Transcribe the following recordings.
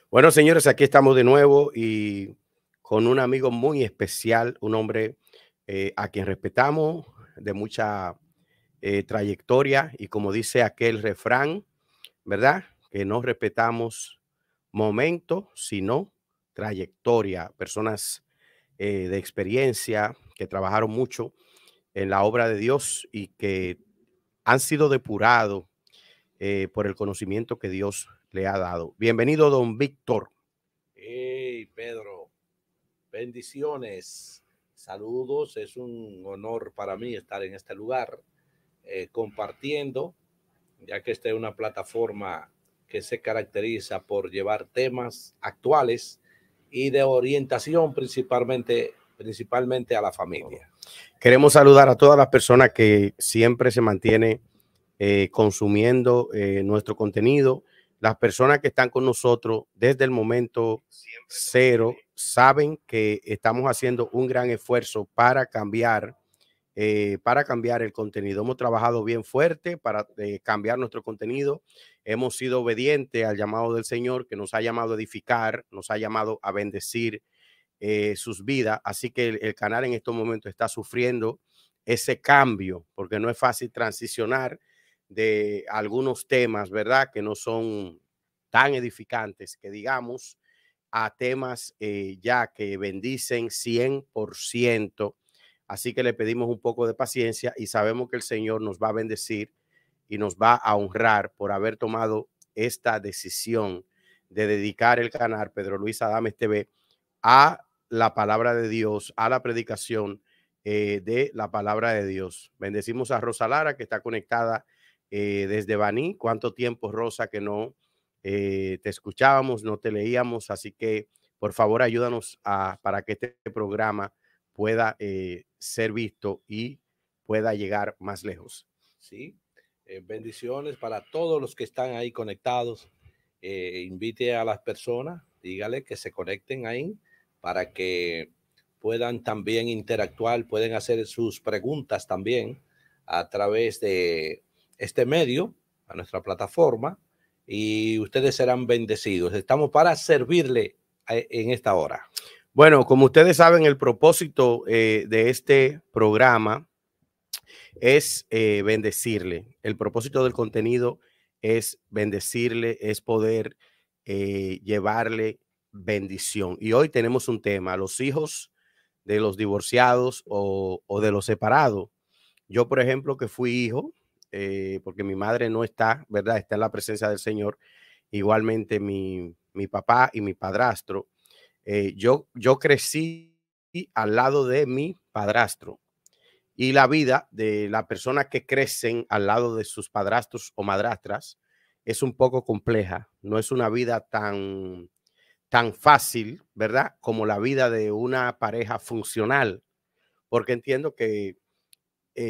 Bueno, señores, aquí estamos de nuevo y con un amigo muy especial, un hombre a quien respetamos de mucha trayectoria y como dice aquel refrán, ¿verdad? Que no respetamos momento, sino trayectoria. Personas de experiencia que trabajaron mucho en la obra de Dios y que han sido depurados por el conocimiento que Dios le ha dado. Bienvenido, don Víctor. Hey, Pedro, bendiciones, saludos. Es un honor para mí estar en este lugar compartiendo, ya que esta es una plataforma que se caracteriza por llevar temas actuales y de orientación principalmente a la familia. Queremos saludar a todas las personas que siempre se mantienen consumiendo nuestro contenido. Las personas que están con nosotros desde el momento cero saben que estamos haciendo un gran esfuerzo para cambiar el contenido. Hemos trabajado bien fuerte para cambiar nuestro contenido. Hemos sido obedientes al llamado del Señor, que nos ha llamado a edificar, nos ha llamado a bendecir sus vidas. Así que el canal en estos momentos está sufriendo ese cambio, porque no es fácil transicionar de algunos temas, ¿verdad? Que no son tan edificantes, que digamos, a temas ya que bendicen 100%. Así que le pedimos un poco de paciencia y sabemos que el Señor nos va a bendecir y nos va a honrar por haber tomado esta decisión de dedicar el canal Pedro Luis Adames TV a la palabra de Dios, a la predicación de la palabra de Dios. Bendecimos a Rosa Lara, que está conectada desde Baní. ¿Cuánto tiempo, Rosa, que no te escuchábamos, no te leíamos? Así que, por favor, ayúdanos para que este programa pueda ser visto y pueda llegar más lejos. Sí, bendiciones para todos los que están ahí conectados. Invite a las personas, dígale que se conecten ahí para que puedan también interactuar, pueden hacer sus preguntas también a través de este medio, a nuestra plataforma, y ustedes serán bendecidos. Estamos para servirle en esta hora. Bueno, como ustedes saben, el propósito de este programa es bendecirle. El propósito del contenido es bendecirle, es poder llevarle bendición. Y hoy tenemos un tema, los hijos de los divorciados o de los separados. Yo, por ejemplo, que fui hijo, porque mi madre no está, ¿verdad? Está en la presencia del Señor. Igualmente mi papá y mi padrastro. Yo crecí al lado de mi padrastro y la vida de las personas que crecen al lado de sus padrastros o madrastras es un poco compleja. No es una vida tan fácil, ¿verdad? Como la vida de una pareja funcional, porque entiendo que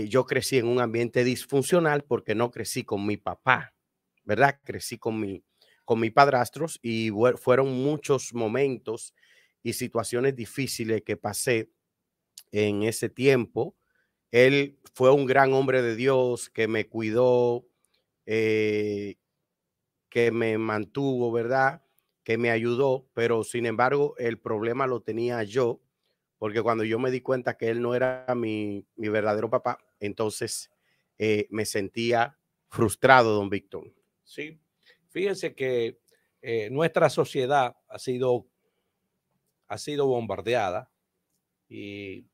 yo crecí en un ambiente disfuncional porque no crecí con mi papá, ¿verdad? Crecí con mis padrastros y fueron muchos momentos y situaciones difíciles que pasé en ese tiempo. Él fue un gran hombre de Dios que me cuidó, eh, que me mantuvo, ¿verdad? Que me ayudó, pero sin embargo el problema lo tenía yo, porque cuando yo me di cuenta que él no era mi verdadero papá, entonces me sentía frustrado, don Víctor. Sí, fíjense que nuestra sociedad ha sido bombardeada y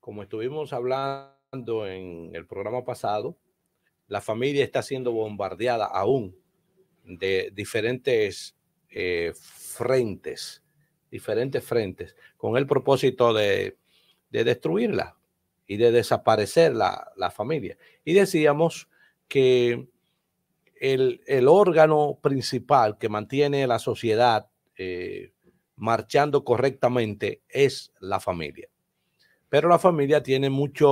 como estuvimos hablando en el programa pasado, la familia está siendo bombardeada aún de frentes, diferentes frentes, con el propósito de destruirla y de desaparecer la familia. Y decíamos que el órgano principal que mantiene la sociedad marchando correctamente es la familia. Pero la familia tiene muchas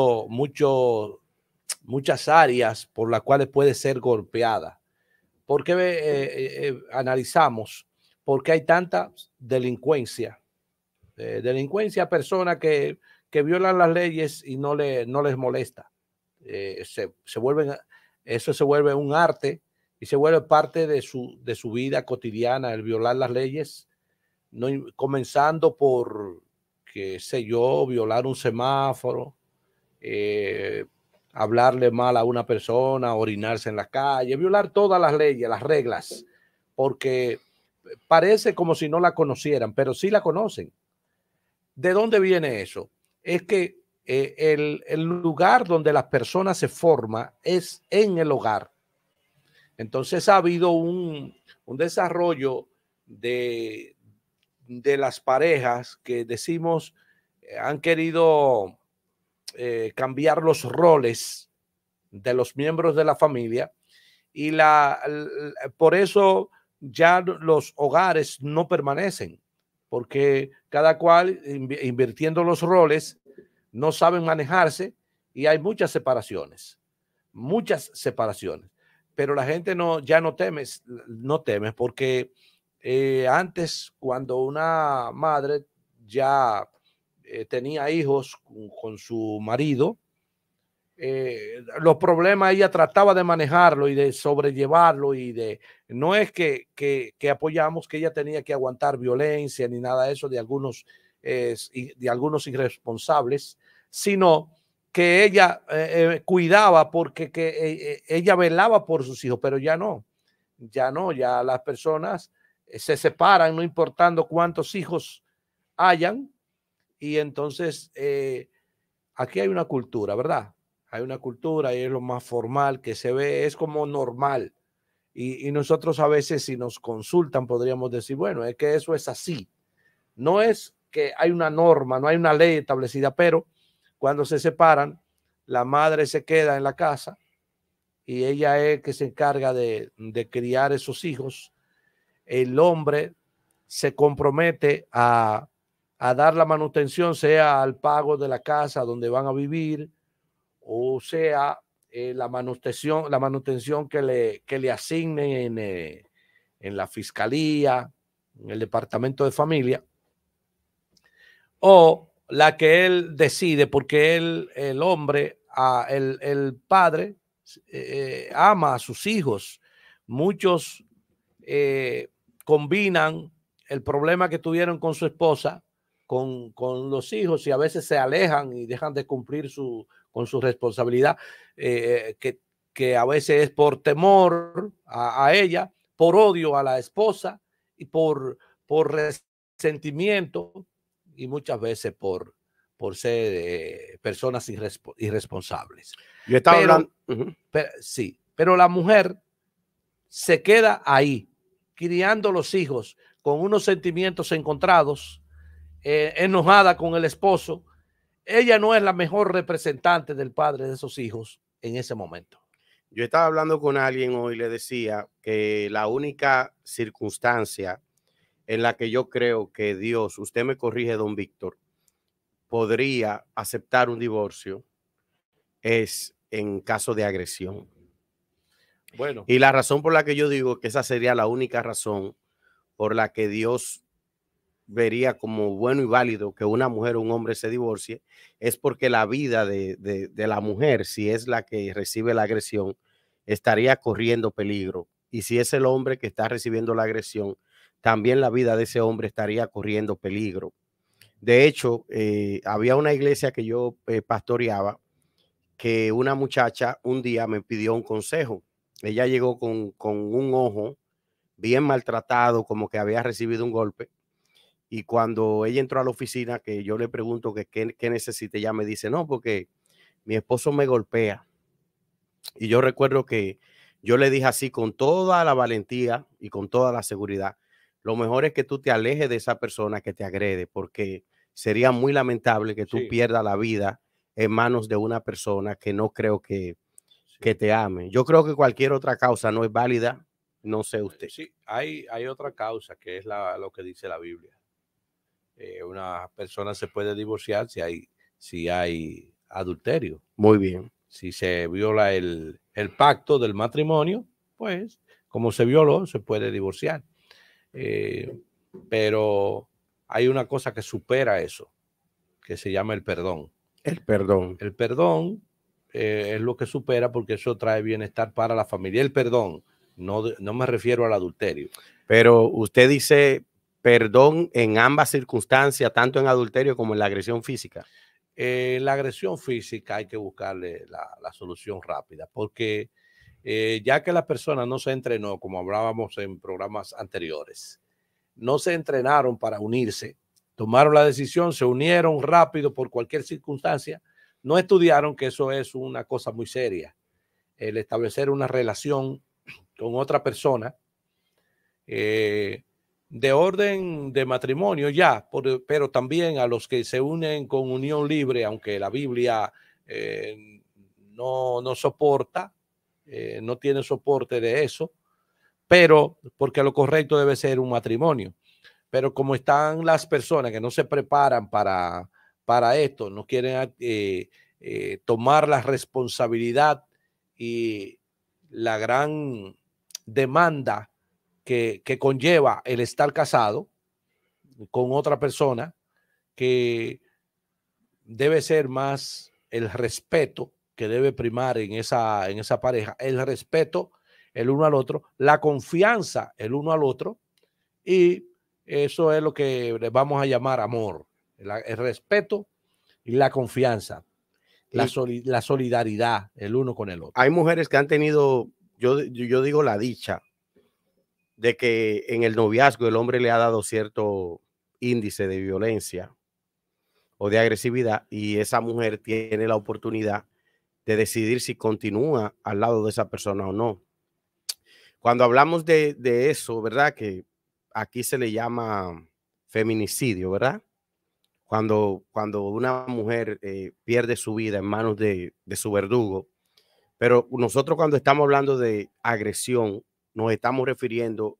áreas por las cuales puede ser golpeada. ¿Por qué analizamos por qué hay tanta delincuencia? Delincuencia a personas que violan las leyes y no les molesta. Eso se vuelve un arte y se vuelve parte de su vida cotidiana, el violar las leyes, no, comenzando por, qué sé yo, violar un semáforo, hablarle mal a una persona, orinarse en la calle, violar todas las leyes, las reglas, porque parece como si no la conocieran, pero sí la conocen. ¿De dónde viene eso? Es que el lugar donde las personas se forman es en el hogar. Entonces ha habido un desarrollo de las parejas que decimos han querido cambiar los roles de los miembros de la familia y por eso ya los hogares no permanecen, porque cada cual invirtiendo los roles no saben manejarse y hay muchas separaciones, pero la gente ya no teme porque antes cuando una madre ya tenía hijos con su marido, los problemas ella trataba de manejarlo y de sobrellevarlo no es que apoyamos que ella tenía que aguantar violencia ni nada de eso de algunos irresponsables, sino que ella cuidaba porque ella velaba por sus hijos, pero ya ya las personas se separan no importando cuántos hijos hayan y entonces aquí hay una cultura, ¿verdad? Hay una cultura y es lo más formal que se ve, es como normal. Y nosotros a veces si nos consultan podríamos decir, bueno, es que eso es así. No es que hay una norma, no hay una ley establecida, pero cuando se separan, la madre se queda en la casa y ella es que se encarga de criar esos hijos. El hombre se compromete a dar la manutención, sea al pago de la casa donde van a vivir, o sea, la manutención que le asignen en la fiscalía, en el departamento de familia, o la que él decide, porque el hombre, el padre, ama a sus hijos. Muchos combinan el problema que tuvieron con su esposa con los hijos y a veces se alejan y dejan de cumplir con su responsabilidad, que a veces es por temor a ella, por odio a la esposa y por resentimiento y muchas veces por ser personas irresponsables. Yo estaba hablando. Sí, pero la mujer se queda ahí, criando los hijos con unos sentimientos encontrados, enojada con el esposo. Ella no es la mejor representante del padre de esos hijos en ese momento. Yo estaba hablando con alguien hoy y le decía que la única circunstancia en la que yo creo que Dios, usted me corrige, don Víctor, podría aceptar un divorcio es en caso de agresión. Bueno. Y la razón por la que yo digo que esa sería la única razón por la que Dios vería como bueno y válido que una mujer o un hombre se divorcie, es porque la vida de la mujer, si es la que recibe la agresión, estaría corriendo peligro. Y si es el hombre que está recibiendo la agresión, también la vida de ese hombre estaría corriendo peligro. De hecho, había una iglesia que yo pastoreaba, que una muchacha un día me pidió un consejo. Ella llegó con un ojo bien maltratado, como que había recibido un golpe. Y cuando ella entró a la oficina, que yo le pregunto que qué necesita, ella me dice, no, porque mi esposo me golpea. Y yo recuerdo que yo le dije así con toda la valentía y con toda la seguridad, lo mejor es que tú te alejes de esa persona que te agrede, porque sería muy lamentable que tú pierdas la vida en manos de una persona que no creo que te ame. Yo creo que cualquier otra causa no es válida, no sé usted. Sí, hay otra causa que es lo que dice la Biblia. Una persona se puede divorciar si hay adulterio. Muy bien. Si se viola el pacto del matrimonio, pues como se violó, se puede divorciar. Pero hay una cosa que supera eso, que se llama el perdón. El perdón. El perdón es lo que supera porque eso trae bienestar para la familia. El perdón. no me refiero al adulterio. Pero usted dice perdón en ambas circunstancias, tanto en adulterio como en la agresión física. La agresión física hay que buscarle la solución rápida, porque ya que la persona no se entrenó, como hablábamos en programas anteriores, no se entrenaron para unirse, tomaron la decisión, se unieron rápido por cualquier circunstancia, no estudiaron que eso es una cosa muy seria, el establecer una relación con otra persona de orden de matrimonio ya, pero también a los que se unen con unión libre, aunque la Biblia no soporta, no tiene soporte de eso, pero porque lo correcto debe ser un matrimonio. Pero como están las personas que no se preparan para esto, no quieren tomar la responsabilidad y la gran demanda que conlleva el estar casado con otra persona, que debe ser más el respeto que debe primar en esa pareja, el respeto el uno al otro, la confianza el uno al otro, y eso es lo que le vamos a llamar amor, el respeto y la confianza, la solidaridad el uno con el otro. Hay mujeres que han tenido, yo digo la dicha, de que en el noviazgo el hombre le ha dado cierto índice de violencia o de agresividad y esa mujer tiene la oportunidad de decidir si continúa al lado de esa persona o no. Cuando hablamos de eso, ¿verdad? Que aquí se le llama feminicidio, ¿verdad? Cuando una mujer pierde su vida en manos de su verdugo. Pero nosotros cuando estamos hablando de agresión, nos estamos refiriendo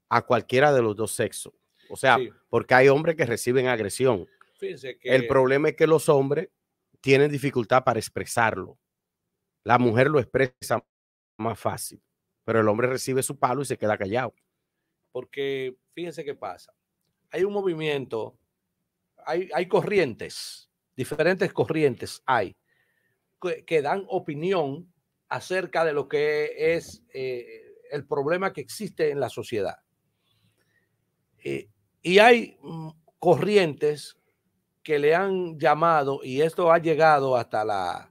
a cualquiera de los dos sexos. O sea, sí, porque hay hombres que reciben agresión. Fíjense que el problema es que los hombres tienen dificultad para expresarlo. La mujer lo expresa más fácil, pero el hombre recibe su palo y se queda callado. Porque fíjense qué pasa. Hay un movimiento, hay corrientes, diferentes corrientes hay, que dan opinión acerca de lo que es el problema que existe en la sociedad. Y hay corrientes que le han llamado, y esto ha llegado hasta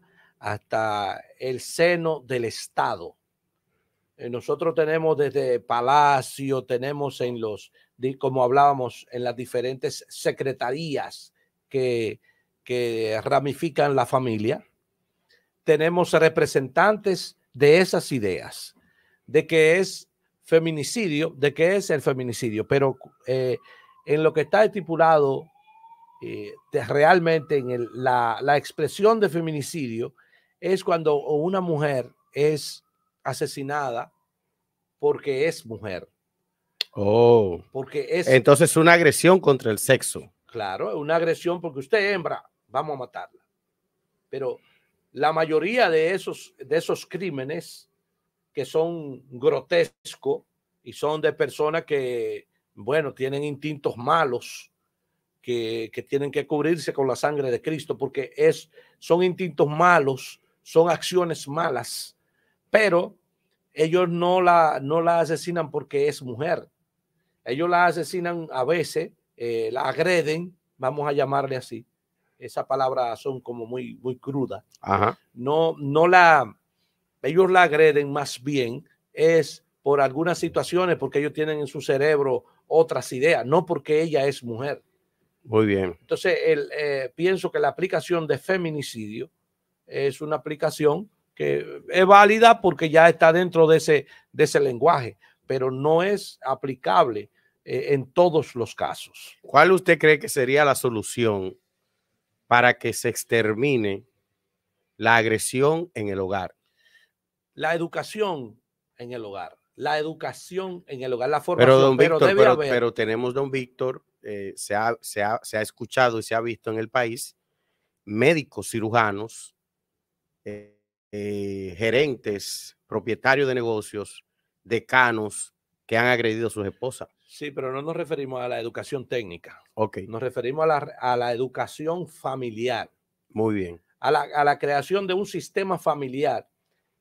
el seno del Estado. Nosotros tenemos desde Palacio, tenemos en como hablábamos, en las diferentes secretarías que ramifican la familia, tenemos representantes de esas ideas, de que es feminicidio, de que es el feminicidio, pero en lo que está estipulado realmente en la expresión de feminicidio es cuando una mujer es asesinada porque es mujer. Oh, porque es entonces una agresión contra el sexo. Claro, una agresión porque usted es hembra, vamos a matarla. Pero la mayoría de esos crímenes que son grotescos y son de personas que, bueno, tienen instintos malos, que tienen que cubrirse con la sangre de Cristo, porque son instintos malos, son acciones malas, pero ellos no la asesinan porque es mujer. Ellos la asesinan a veces, la agreden, vamos a llamarle así. Esa palabra son como muy cruda. Ajá. Ellos la agreden más bien es por algunas situaciones, porque ellos tienen en su cerebro otras ideas, no porque ella es mujer. Muy bien. Entonces, pienso que la aplicación de feminicidio es una aplicación que es válida porque ya está dentro de ese lenguaje, pero no es aplicable en todos los casos. ¿Cuál usted cree que sería la solución para que se extermine la agresión en el hogar? La educación en el hogar. La educación en el hogar, la Pero, formación. don Víctor, Pero pero tenemos, don Víctor, se ha escuchado y se ha visto en el país médicos, cirujanos, gerentes, propietarios de negocios, decanos que han agredido a sus esposas. Sí, pero no nos referimos a la educación técnica. Ok. Nos referimos a la educación familiar. Muy bien. A la creación de un sistema familiar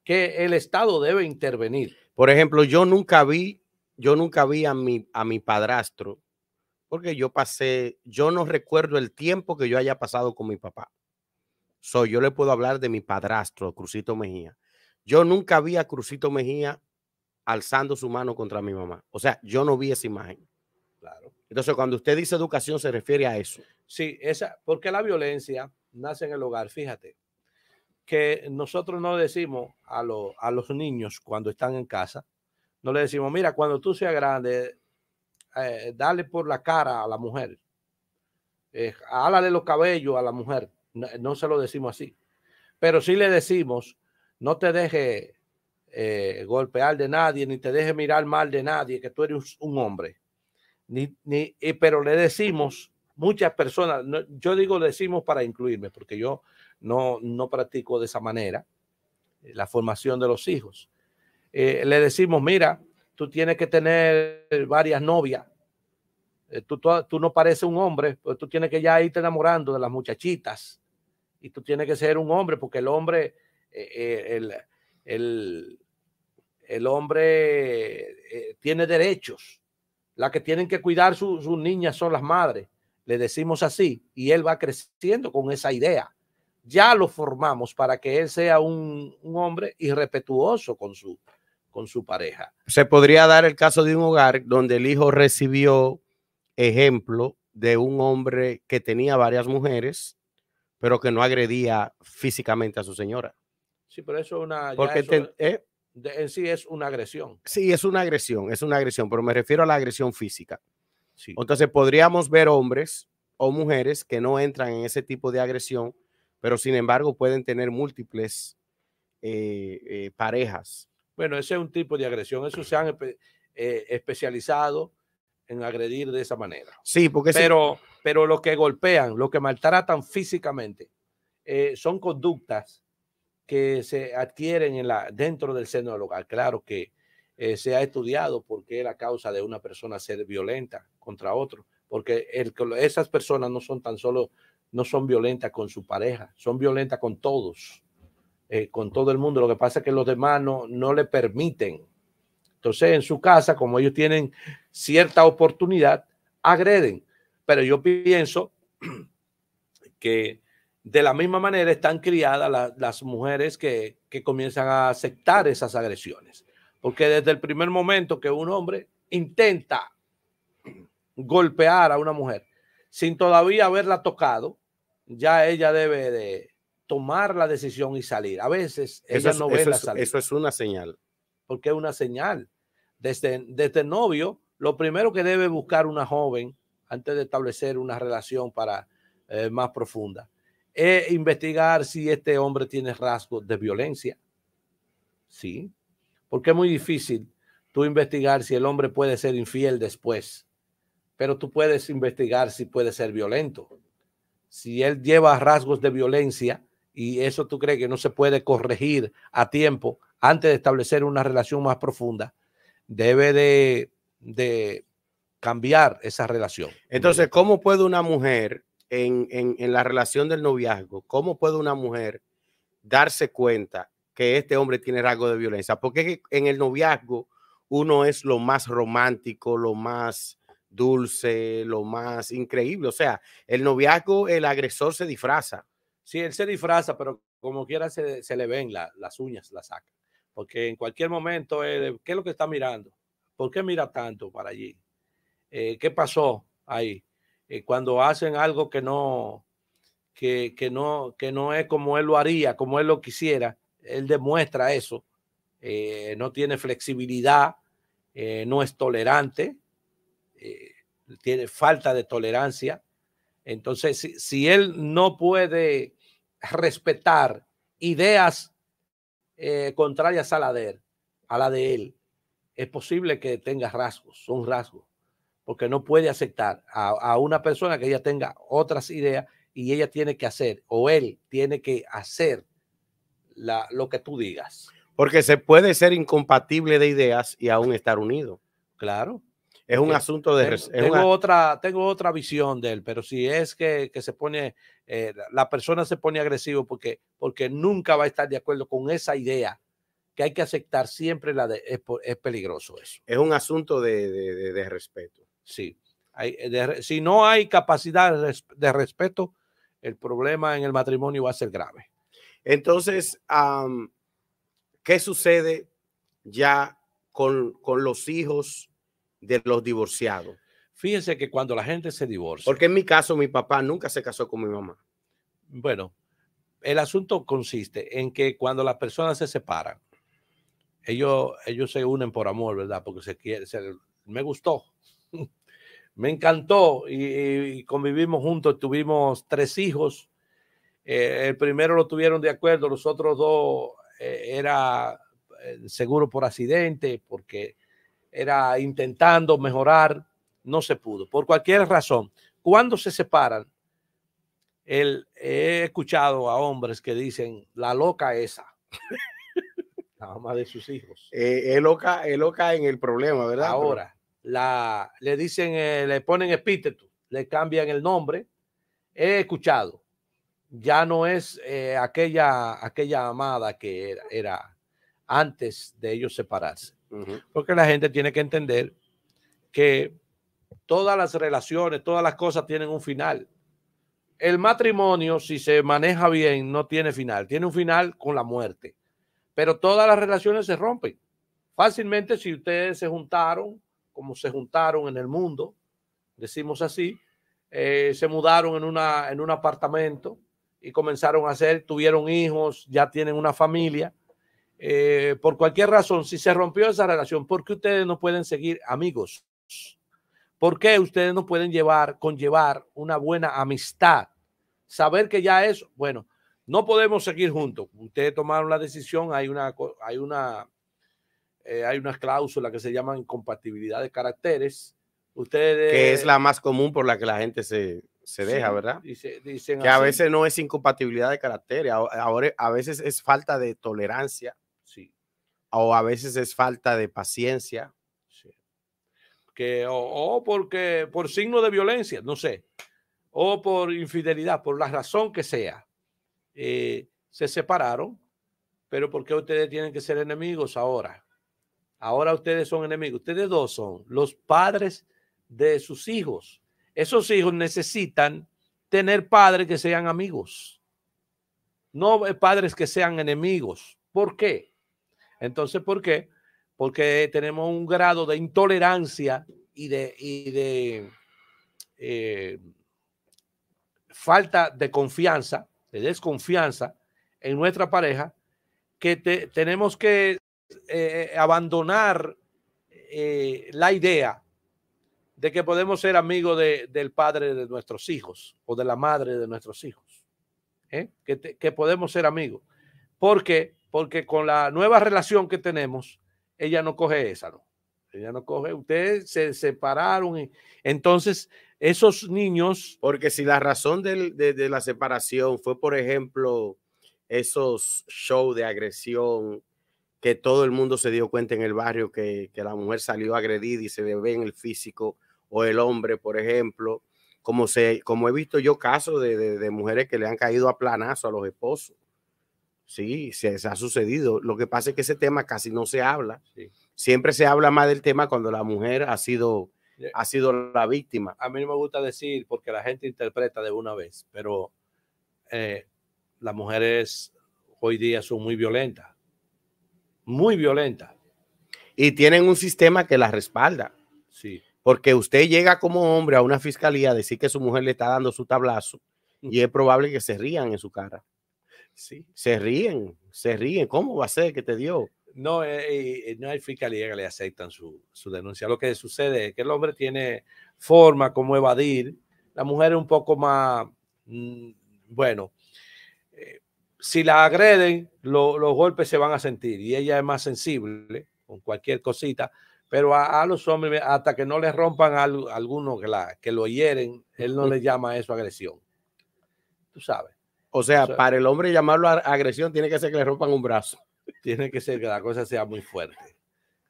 que el Estado debe intervenir. Por ejemplo, yo nunca vi a mi padrastro, porque yo no recuerdo el tiempo que yo haya pasado con mi papá. Yo le puedo hablar de mi padrastro, Crucito Mejía. Yo nunca vi a Crucito Mejía alzando su mano contra mi mamá. O sea, yo no vi esa imagen. Claro. Entonces, cuando usted dice educación, se refiere a eso. Sí, porque la violencia nace en el hogar. Fíjate que nosotros no decimos a los niños cuando están en casa, no le decimos, mira, cuando tú seas grande, dale por la cara a la mujer, álale los cabellos a la mujer. No, no se lo decimos así, pero sí le decimos, no te dejes golpear de nadie, ni te dejes mirar mal de nadie, que tú eres un hombre. Pero le decimos, muchas personas, no, yo digo decimos para incluirme, porque yo no practico de esa manera la formación de los hijos. Le decimos, mira, tú tienes que tener varias novias. Tú no pareces un hombre, pues tú tienes que ya irte enamorando de las muchachitas y tú tienes que ser un hombre, porque el hombre, el, el hombre tiene derechos. Las que tienen que cuidar sus niñas son las madres. Le decimos así y él va creciendo con esa idea. Ya lo formamos para que él sea un hombre irrespetuoso con su pareja. Se podría dar el caso de un hogar donde el hijo recibió ejemplo de un hombre que tenía varias mujeres, pero que no agredía físicamente a su señora. Sí, pero eso es una, Porque en sí es una agresión. Sí, es una agresión, pero me refiero a la agresión física. Sí. Entonces podríamos ver hombres o mujeres que no entran en ese tipo de agresión, pero sin embargo pueden tener múltiples parejas. Bueno, ese es un tipo de agresión. Eso se han especializado en agredir de esa manera. Sí, porque pero los que golpean, los que maltratan físicamente, son conductas que se adquieren dentro del seno del hogar. Claro que se ha estudiado por qué es la causa de una persona ser violenta contra otro, porque esas personas no son violentas con su pareja, son violentas con todos, con todo el mundo. Lo que pasa es que los demás no le permiten. Entonces, en su casa, como ellos tienen cierta oportunidad, agreden. Pero yo pienso que de la misma manera están criadas las mujeres que comienzan a aceptar esas agresiones. Porque desde el primer momento que un hombre intenta golpear a una mujer sin todavía haberla tocado, ya ella debe de tomar la decisión y salir. A veces ella no ve la salida. Eso es una señal. Porque es una señal. Desde novio, lo primero que debe buscar una joven antes de establecer una relación más profunda es investigar si este hombre tiene rasgos de violencia. Sí, porque es muy difícil tú investigar si el hombre puede ser infiel después, pero tú puedes investigar si puede ser violento. Si él lleva rasgos de violencia y eso tú crees que no se puede corregir a tiempo antes de establecer una relación más profunda, debe de cambiar esa relación. Entonces, ¿cómo puede una mujer en la relación del noviazgo, cómo puede una mujer darse cuenta que este hombre tiene rasgos de violencia? Porque en el noviazgo uno es lo más romántico, lo más dulce, lo más increíble. O sea, el noviazgo, el agresor se disfraza. Sí, él se disfraza, pero como quiera se le ven las uñas, la saca. Porque en cualquier momento, ¿qué es lo que está mirando? ¿Por qué mira tanto para allí? ¿Qué pasó ahí? Cuando hacen algo que no es como él lo haría, como él lo quisiera, él demuestra eso. No tiene flexibilidad, no es tolerante, tiene falta de tolerancia. Entonces, si él no puede respetar ideas contrarias a la de él, es posible que tenga rasgos, son rasgos, porque no puede aceptar a una persona que ella tenga otras ideas y ella tiene que hacer, o él tiene que hacer lo que tú digas. Porque se puede ser incompatible de ideas y aún estar unido. Claro. Es un asunto de... Tengo otra visión de él, pero si es que se pone, la persona se pone agresivo porque nunca va a estar de acuerdo con esa idea que hay que aceptar siempre es peligroso eso. Es un asunto de respeto. Sí. Si no hay capacidad de respeto, el problema en el matrimonio va a ser grave. Entonces, ¿qué sucede ya con los hijos de los divorciados? Fíjense que cuando la gente se divorcia. Porque en mi caso, mi papá nunca se casó con mi mamá. Bueno, el asunto consiste en que cuando las personas se separan, ellos se unen por amor, ¿verdad? Porque me gustó, me encantó y convivimos juntos, tuvimos 3 hijos. El primero lo tuvieron de acuerdo, los otros 2 era seguro por accidente, porque era intentando mejorar, no se pudo, por cualquier razón. Cuando se separan, he escuchado a hombres que dicen, la loca esa, la mamá de sus hijos. Es loca en el problema, ¿verdad? Ahora, le dicen, le ponen epíteto, le cambian el nombre. He escuchado, ya no es aquella amada que era antes de ellos separarse. Porque la gente tiene que entender que todas las relaciones, todas las cosas tienen un final. El matrimonio, si se maneja bien, no tiene final. Tiene un final con la muerte. Pero todas las relaciones se rompen. Fácilmente, si ustedes se juntaron, como se juntaron en el mundo, decimos así, se mudaron en un apartamento y comenzaron a tuvieron hijos, ya tienen una familia. Por cualquier razón, si se rompió esa relación, ¿por qué ustedes no pueden seguir amigos? ¿Por qué ustedes no pueden conllevar una buena amistad? Saber que ya es, bueno, no podemos seguir juntos. Ustedes tomaron la decisión, hay unas cláusulas que se llaman incompatibilidad de caracteres. Ustedes, que es la más común por la que la gente se deja, ¿verdad? Dicen que así. A veces no es incompatibilidad de caracteres, ahora a veces es falta de tolerancia, sí, o a veces es falta de paciencia. Sí. Porque por signo de violencia, no sé, o por infidelidad, por la razón que sea, se separaron. Pero ¿por qué ustedes tienen que ser enemigos ahora? Ahora ustedes son enemigos. Ustedes 2 son los padres de sus hijos. Esos hijos necesitan tener padres que sean amigos, no padres que sean enemigos. ¿Por qué? Entonces, ¿por qué? Porque tenemos un grado de intolerancia y de falta de confianza, de desconfianza en nuestra pareja, que tenemos que abandonar la idea de que podemos ser amigos del padre de nuestros hijos o de la madre de nuestros hijos. Que podemos ser amigos. ¿Por qué? Porque con la nueva relación que tenemos, ella no coge esa, ¿no? Ella no coge, ustedes se separaron y entonces esos niños... Porque si la razón de la separación fue, por ejemplo, esos shows de agresión, que todo el mundo se dio cuenta en el barrio que la mujer salió agredida y se le ve en el físico, o el hombre, por ejemplo, como he visto yo casos de mujeres que le han caído a planazo a los esposos. Sí, se ha sucedido. Lo que pasa es que ese tema casi no se habla. Sí. Siempre se habla más del tema cuando la mujer ha sido la víctima. A mí no me gusta decir porque la gente interpreta de una vez, pero las mujeres hoy día son muy violentas. Muy violentas. Y tienen un sistema que las respalda. Sí. Porque usted llega como hombre a una fiscalía a decir que su mujer le está dando su tablazo y es probable que se rían en su cara. Sí. Se ríen. ¿Cómo va a ser que te dio? No, no hay fiscalía que le aceptan su denuncia. Lo que sucede es que el hombre tiene forma como evadir. La mujer es un poco más, bueno, si la agreden, los golpes se van a sentir y ella es más sensible con cualquier cosita. Pero a los hombres, hasta que no les rompan a alguno que lo hieren, él no le llama eso agresión. Tú sabes. O sea, para el hombre llamarlo agresión tiene que ser que le rompan un brazo. Tiene que ser que la cosa sea muy fuerte.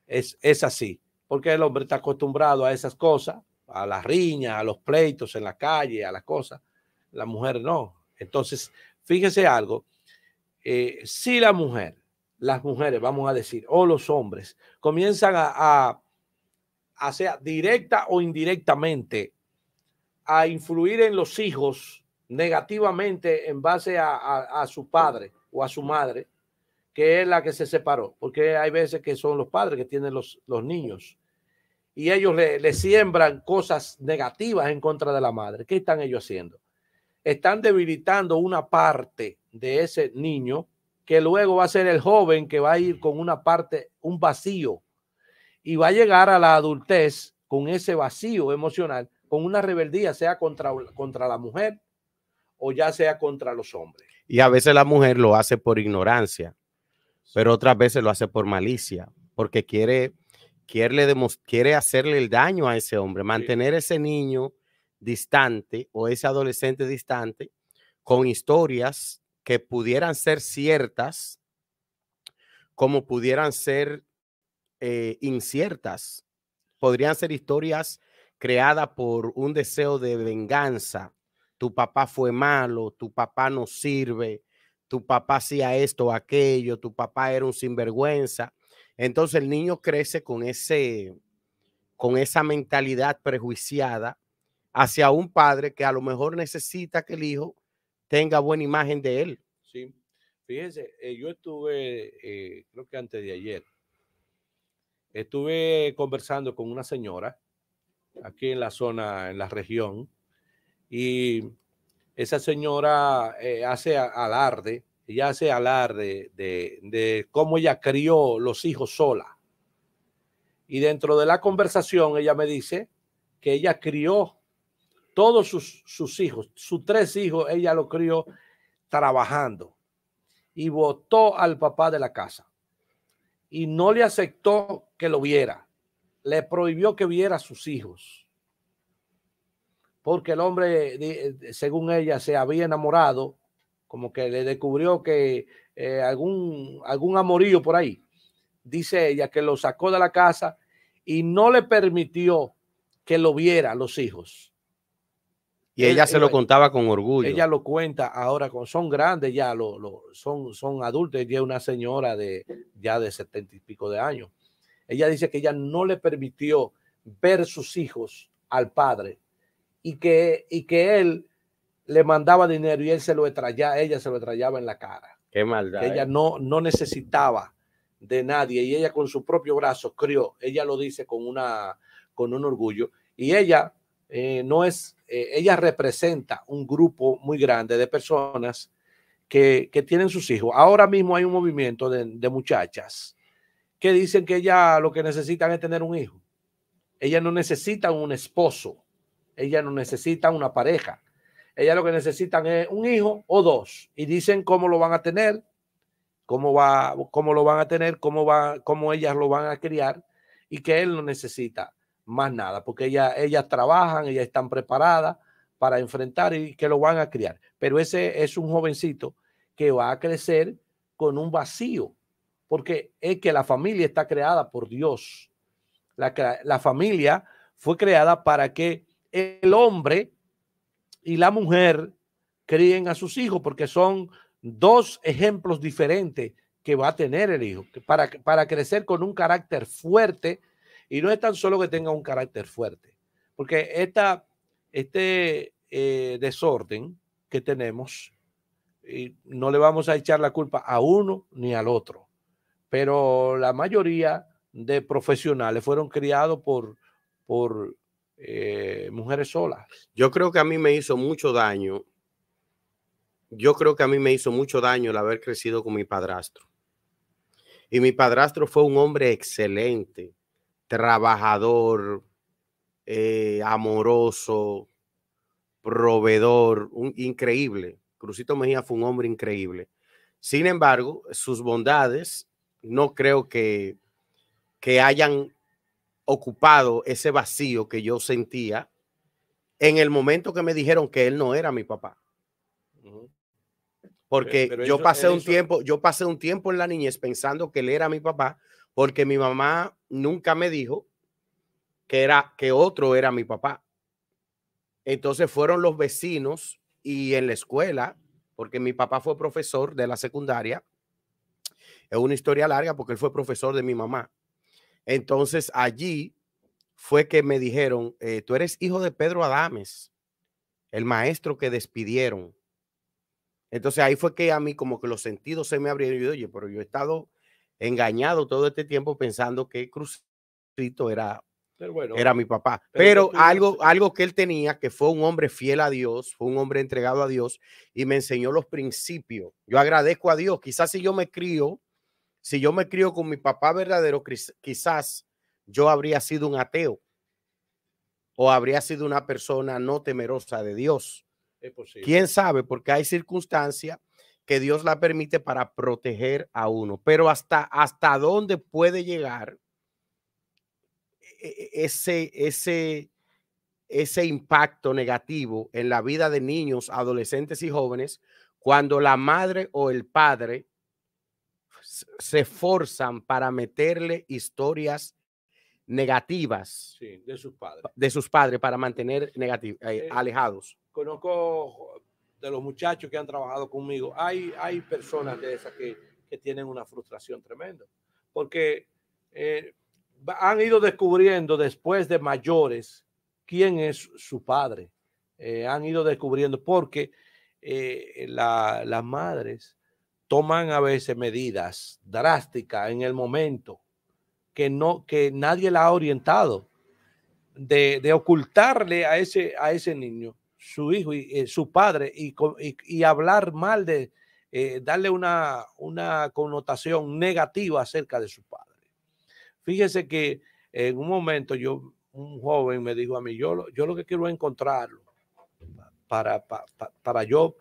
Es así. Porque el hombre está acostumbrado a esas cosas, a las riñas, a los pleitos en la calle, a las cosas. La mujer no. Entonces, fíjese algo. Si la mujer las mujeres, vamos a decir, o los hombres, comienzan a sea directa o indirectamente, a influir en los hijos negativamente en base a su padre o a su madre, que es la que se separó, porque hay veces que son los padres que tienen los niños y ellos le siembran cosas negativas en contra de la madre. ¿Qué están ellos haciendo? Están debilitando una parte de ese niño que luego va a ser el joven que va a ir con una parte, un vacío, y va a llegar a la adultez con ese vacío emocional, con una rebeldía, sea contra la mujer o ya sea contra los hombres. Y a veces la mujer lo hace por ignorancia, pero otras veces lo hace por malicia, porque quiere hacerle el daño a ese hombre, mantener ese niño distante o ese adolescente distante con historias que pudieran ser ciertas, como pudieran ser inciertas. Podrían ser historias creadas por un deseo de venganza. Tu papá fue malo, tu papá no sirve, tu papá hacía esto o aquello, tu papá era un sinvergüenza. Entonces el niño crece con esa mentalidad prejuiciada hacia un padre que a lo mejor necesita que el hijo tenga buena imagen de él. Sí, fíjense, yo estuve, creo que antes de ayer, estuve conversando con una señora aquí en la zona, en la región, y esa señora ella hace alarde de cómo ella crió los hijos sola. Y dentro de la conversación ella me dice que ella crió todos sus hijos, sus 3 hijos, ella los crió trabajando y votó al papá de la casa y no le aceptó que lo viera, le prohibió que viera a sus hijos porque el hombre, según ella, se había enamorado, como que le descubrió que algún amorío por ahí. Dice ella que lo sacó de la casa y no le permitió que lo viera los hijos. Y ella se lo contaba con orgullo. Ella lo cuenta ahora, son grandes ya, son adultos, ella es una señora ya de 70 y pico de años. Ella dice que ella no le permitió ver sus hijos al padre y que él le mandaba dinero y ella se lo extrañaba en la cara. Qué maldad. Que ella no necesitaba de nadie y ella con su propio brazo crió. Ella lo dice con un orgullo y ella ella representa un grupo muy grande de personas que tienen sus hijos. Ahora mismo hay un movimiento de muchachas que dicen que ellas lo que necesitan es tener un hijo. Ellas no necesitan un esposo. Ellas no necesitan una pareja. Ellas lo que necesitan es un hijo o 2 y dicen cómo lo van a tener, cómo lo van a tener, cómo ellas lo van a criar y que él no necesita más nada porque ellas trabajan, ellas están preparadas para enfrentar y que lo van a criar. Pero ese es un jovencito que va a crecer con un vacío porque es que la familia está creada por Dios. La familia fue creada para que el hombre y la mujer críen a sus hijos porque son 2 ejemplos diferentes que va a tener el hijo para crecer con un carácter fuerte. Y no es tan solo que tenga un carácter fuerte, porque este desorden que tenemos, y no le vamos a echar la culpa a uno ni al otro, pero la mayoría de profesionales fueron criados por mujeres solas. Yo creo que a mí me hizo mucho daño. Yo creo que a mí me hizo mucho daño el haber crecido con mi padrastro. Y mi padrastro fue un hombre excelente, trabajador, amoroso, proveedor, increíble. Crucito Mejía fue un hombre increíble. Sin embargo, sus bondades no creo que hayan ocupado ese vacío que yo sentía en el momento que me dijeron que él no era mi papá. Porque yo pasé un tiempo en la niñez pensando que él era mi papá, porque mi mamá nunca me dijo que otro era mi papá. Entonces fueron los vecinos y en la escuela, porque mi papá fue profesor de la secundaria, Es una historia larga porque él fue profesor de mi mamá. Entonces allí fue que me dijeron, tú eres hijo de Pedro Adames, el maestro que despidieron. Entonces ahí fue que a mí como que los sentidos se me abrieron y yo, oye, pero yo he estado engañado todo este tiempo pensando que Crucito era Pero bueno, era mi papá. pero que Pero tú, algo que él tenía, que fue un hombre fiel a Dios, fue un hombre entregado a Dios y me enseñó los principios. Yo agradezco a Dios. Quizás si yo me crío con mi papá verdadero, quizás yo habría sido un ateo o habría sido una persona no temerosa de Dios. es posible. ¿Quién sabe? Porque hay circunstancias que Dios la permite para proteger a uno. Pero hasta dónde puede llegar ese impacto negativo en la vida de niños, adolescentes y jóvenes cuando la madre o el padre se esforzan para meterle historias negativas Sí, de sus padres. de sus padres para mantener alejados. Conozco de los muchachos que han trabajado conmigo, hay personas de esas que tienen una frustración tremenda, porque han ido descubriendo después de mayores quién es su padre. Han ido descubriendo porque las madres toman a veces medidas drásticas en el momento que nadie la ha orientado de ocultarle a ese niño su hijo y su padre y hablar mal de darle una connotación negativa acerca de su padre. Fíjese que en un momento un joven me dijo a mí, yo lo que quiero es encontrarlo para yo,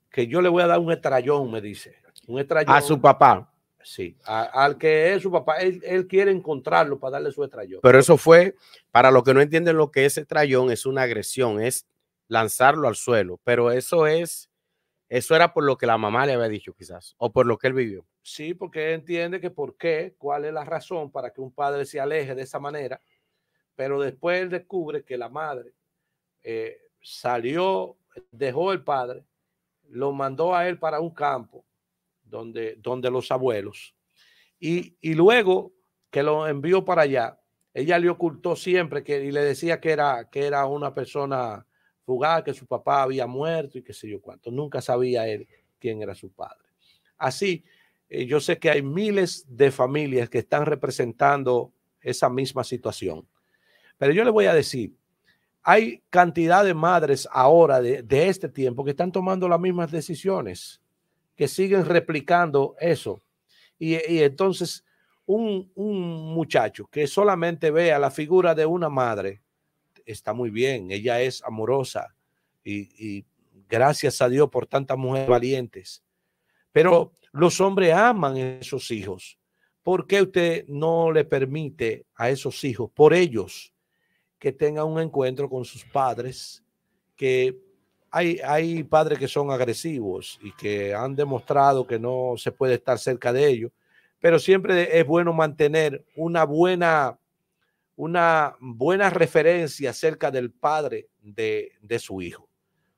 que yo le voy a dar un estrellón, me dice. Un estrellón. A su papá. Sí, al que es su papá, él quiere encontrarlo para darle su estrellón. Pero eso fue, para los que no entienden lo que es estrellón, es una agresión, es lanzarlo al suelo. Pero eso era por lo que la mamá le había dicho quizás, o por lo que él vivió. Sí, porque él entiende que cuál es la razón para que un padre se aleje de esa manera, pero después él descubre que la madre salió, dejó el padre, lo mandó a él para un campo donde los abuelos, y luego que lo envió para allá, ella le ocultó siempre y le decía que era una persona fugaz, que su papá había muerto y qué sé yo cuánto. Nunca sabía él quién era su padre. Así, yo sé que hay miles de familias que están representando esa misma situación. Pero yo le voy a decir, hay cantidad de madres ahora de este tiempo que están tomando las mismas decisiones, que siguen replicando eso. Y entonces un muchacho que solamente vea la figura de una madre, está muy bien, ella es amorosa y gracias a Dios por tantas mujeres valientes. Pero los hombres aman a esos hijos. ¿Por qué usted no le permite a esos hijos, por ellos, que tengan un encuentro con sus padres? Que hay padres que son agresivos y que han demostrado que no se puede estar cerca de ellos, pero siempre es bueno mantener una buena referencia acerca del padre de su hijo,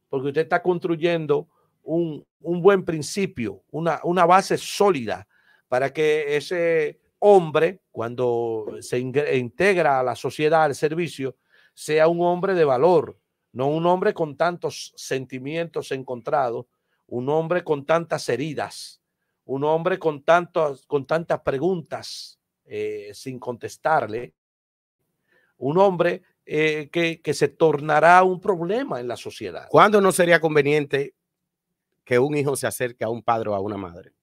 porque usted está construyendo un buen principio, una base sólida para que ese hombre, cuando se integra a la sociedad, al servicio, sea un hombre de valor, no un hombre con tantos sentimientos encontrados, un hombre con tantas heridas, un hombre con tantas preguntas sin contestarle, un hombre que se tornará un problema en la sociedad. ¿Cuándo no sería conveniente que un hijo se acerque a un padre o a una madre?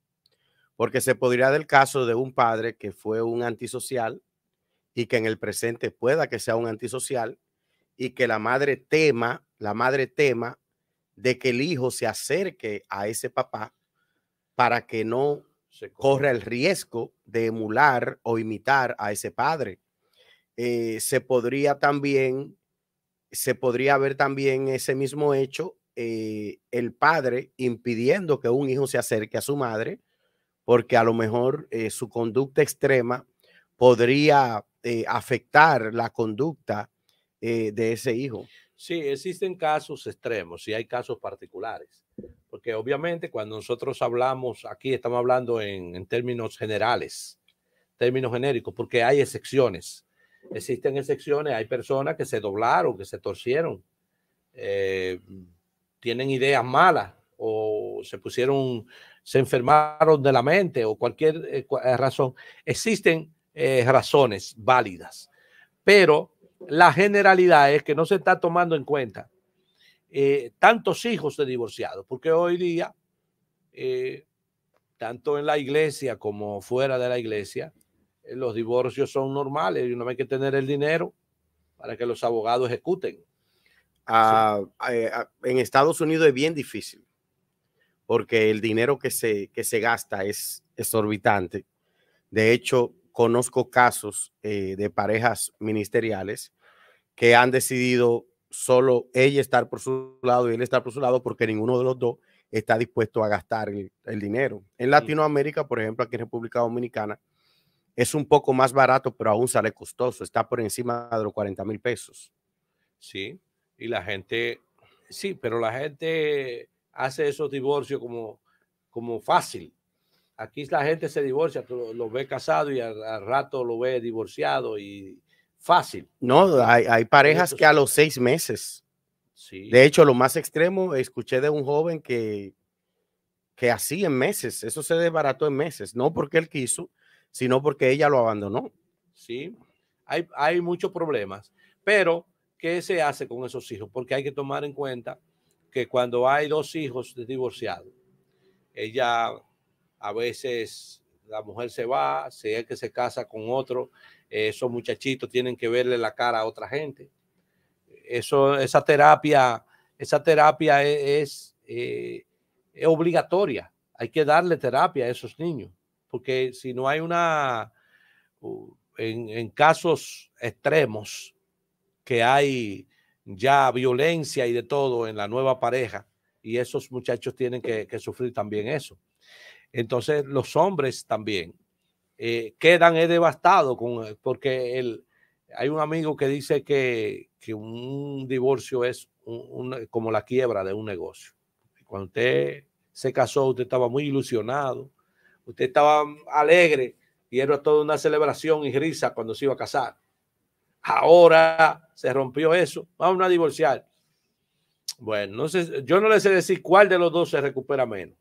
Porque se podría dar el caso de un padre que fue un antisocial y que en el presente pueda que sea un antisocial y que la madre tema de que el hijo se acerque a ese papá para que no corra el riesgo de emular o imitar a ese padre. Se podría ver también ese mismo hecho, el padre impidiendo que un hijo se acerque a su madre, porque a lo mejor su conducta extrema podría afectar la conducta de ese hijo. Sí, existen casos extremos y hay casos particulares, porque obviamente cuando nosotros hablamos aquí estamos hablando en términos generales, términos genéricos, porque hay excepciones. Existen excepciones, hay personas que se doblaron, que se torcieron, eh, tienen ideas malas o se enfermaron de la mente o cualquier razón. Existen razones válidas, pero la generalidad es que no se está tomando en cuenta tantos hijos de divorciados, porque hoy día, tanto en la iglesia como fuera de la iglesia, los divorcios son normales y no hay que tener el dinero para que los abogados ejecuten. En Estados Unidos es bien difícil porque el dinero que se gasta es exorbitante. De hecho, conozco casos de parejas ministeriales que han decidido solo ella estar por su lado y él estar por su lado porque ninguno de los dos está dispuesto a gastar el dinero. En Latinoamérica, por ejemplo, aquí en República Dominicana, es un poco más barato, pero aún sale costoso. Está por encima de los 40,000 pesos. Sí, y la gente, sí, pero la gente hace esos divorcios como fácil. Aquí la gente se divorcia, lo ve casado y al rato lo ve divorciado y fácil. No, hay parejas que a los 6 meses. Sí. De hecho, lo más extremo, escuché de un joven que así en meses, eso se desbarató en meses, no porque él quiso, sino porque ella lo abandonó. Sí, hay muchos problemas, pero ¿qué se hace con esos hijos? Porque hay que tomar en cuenta que cuando hay dos hijos divorciados, ella a veces la mujer se va, si es que se casa con otro, esos muchachitos tienen que verle la cara a otra gente. Esa terapia es obligatoria. Hay que darle terapia a esos niños, porque si no hay en casos extremos que hay ya violencia y de todo en la nueva pareja, y esos muchachos tienen que sufrir también eso. Entonces los hombres también quedan devastados porque hay un amigo que dice que un divorcio es como la quiebra de un negocio. Cuando usted se casó, usted estaba muy ilusionado, usted estaba alegre y era toda una celebración y risa cuando se iba a casar. Ahora se rompió eso, vamos a divorciar. Bueno, no sé, yo no le sé decir cuál de los dos se recupera menos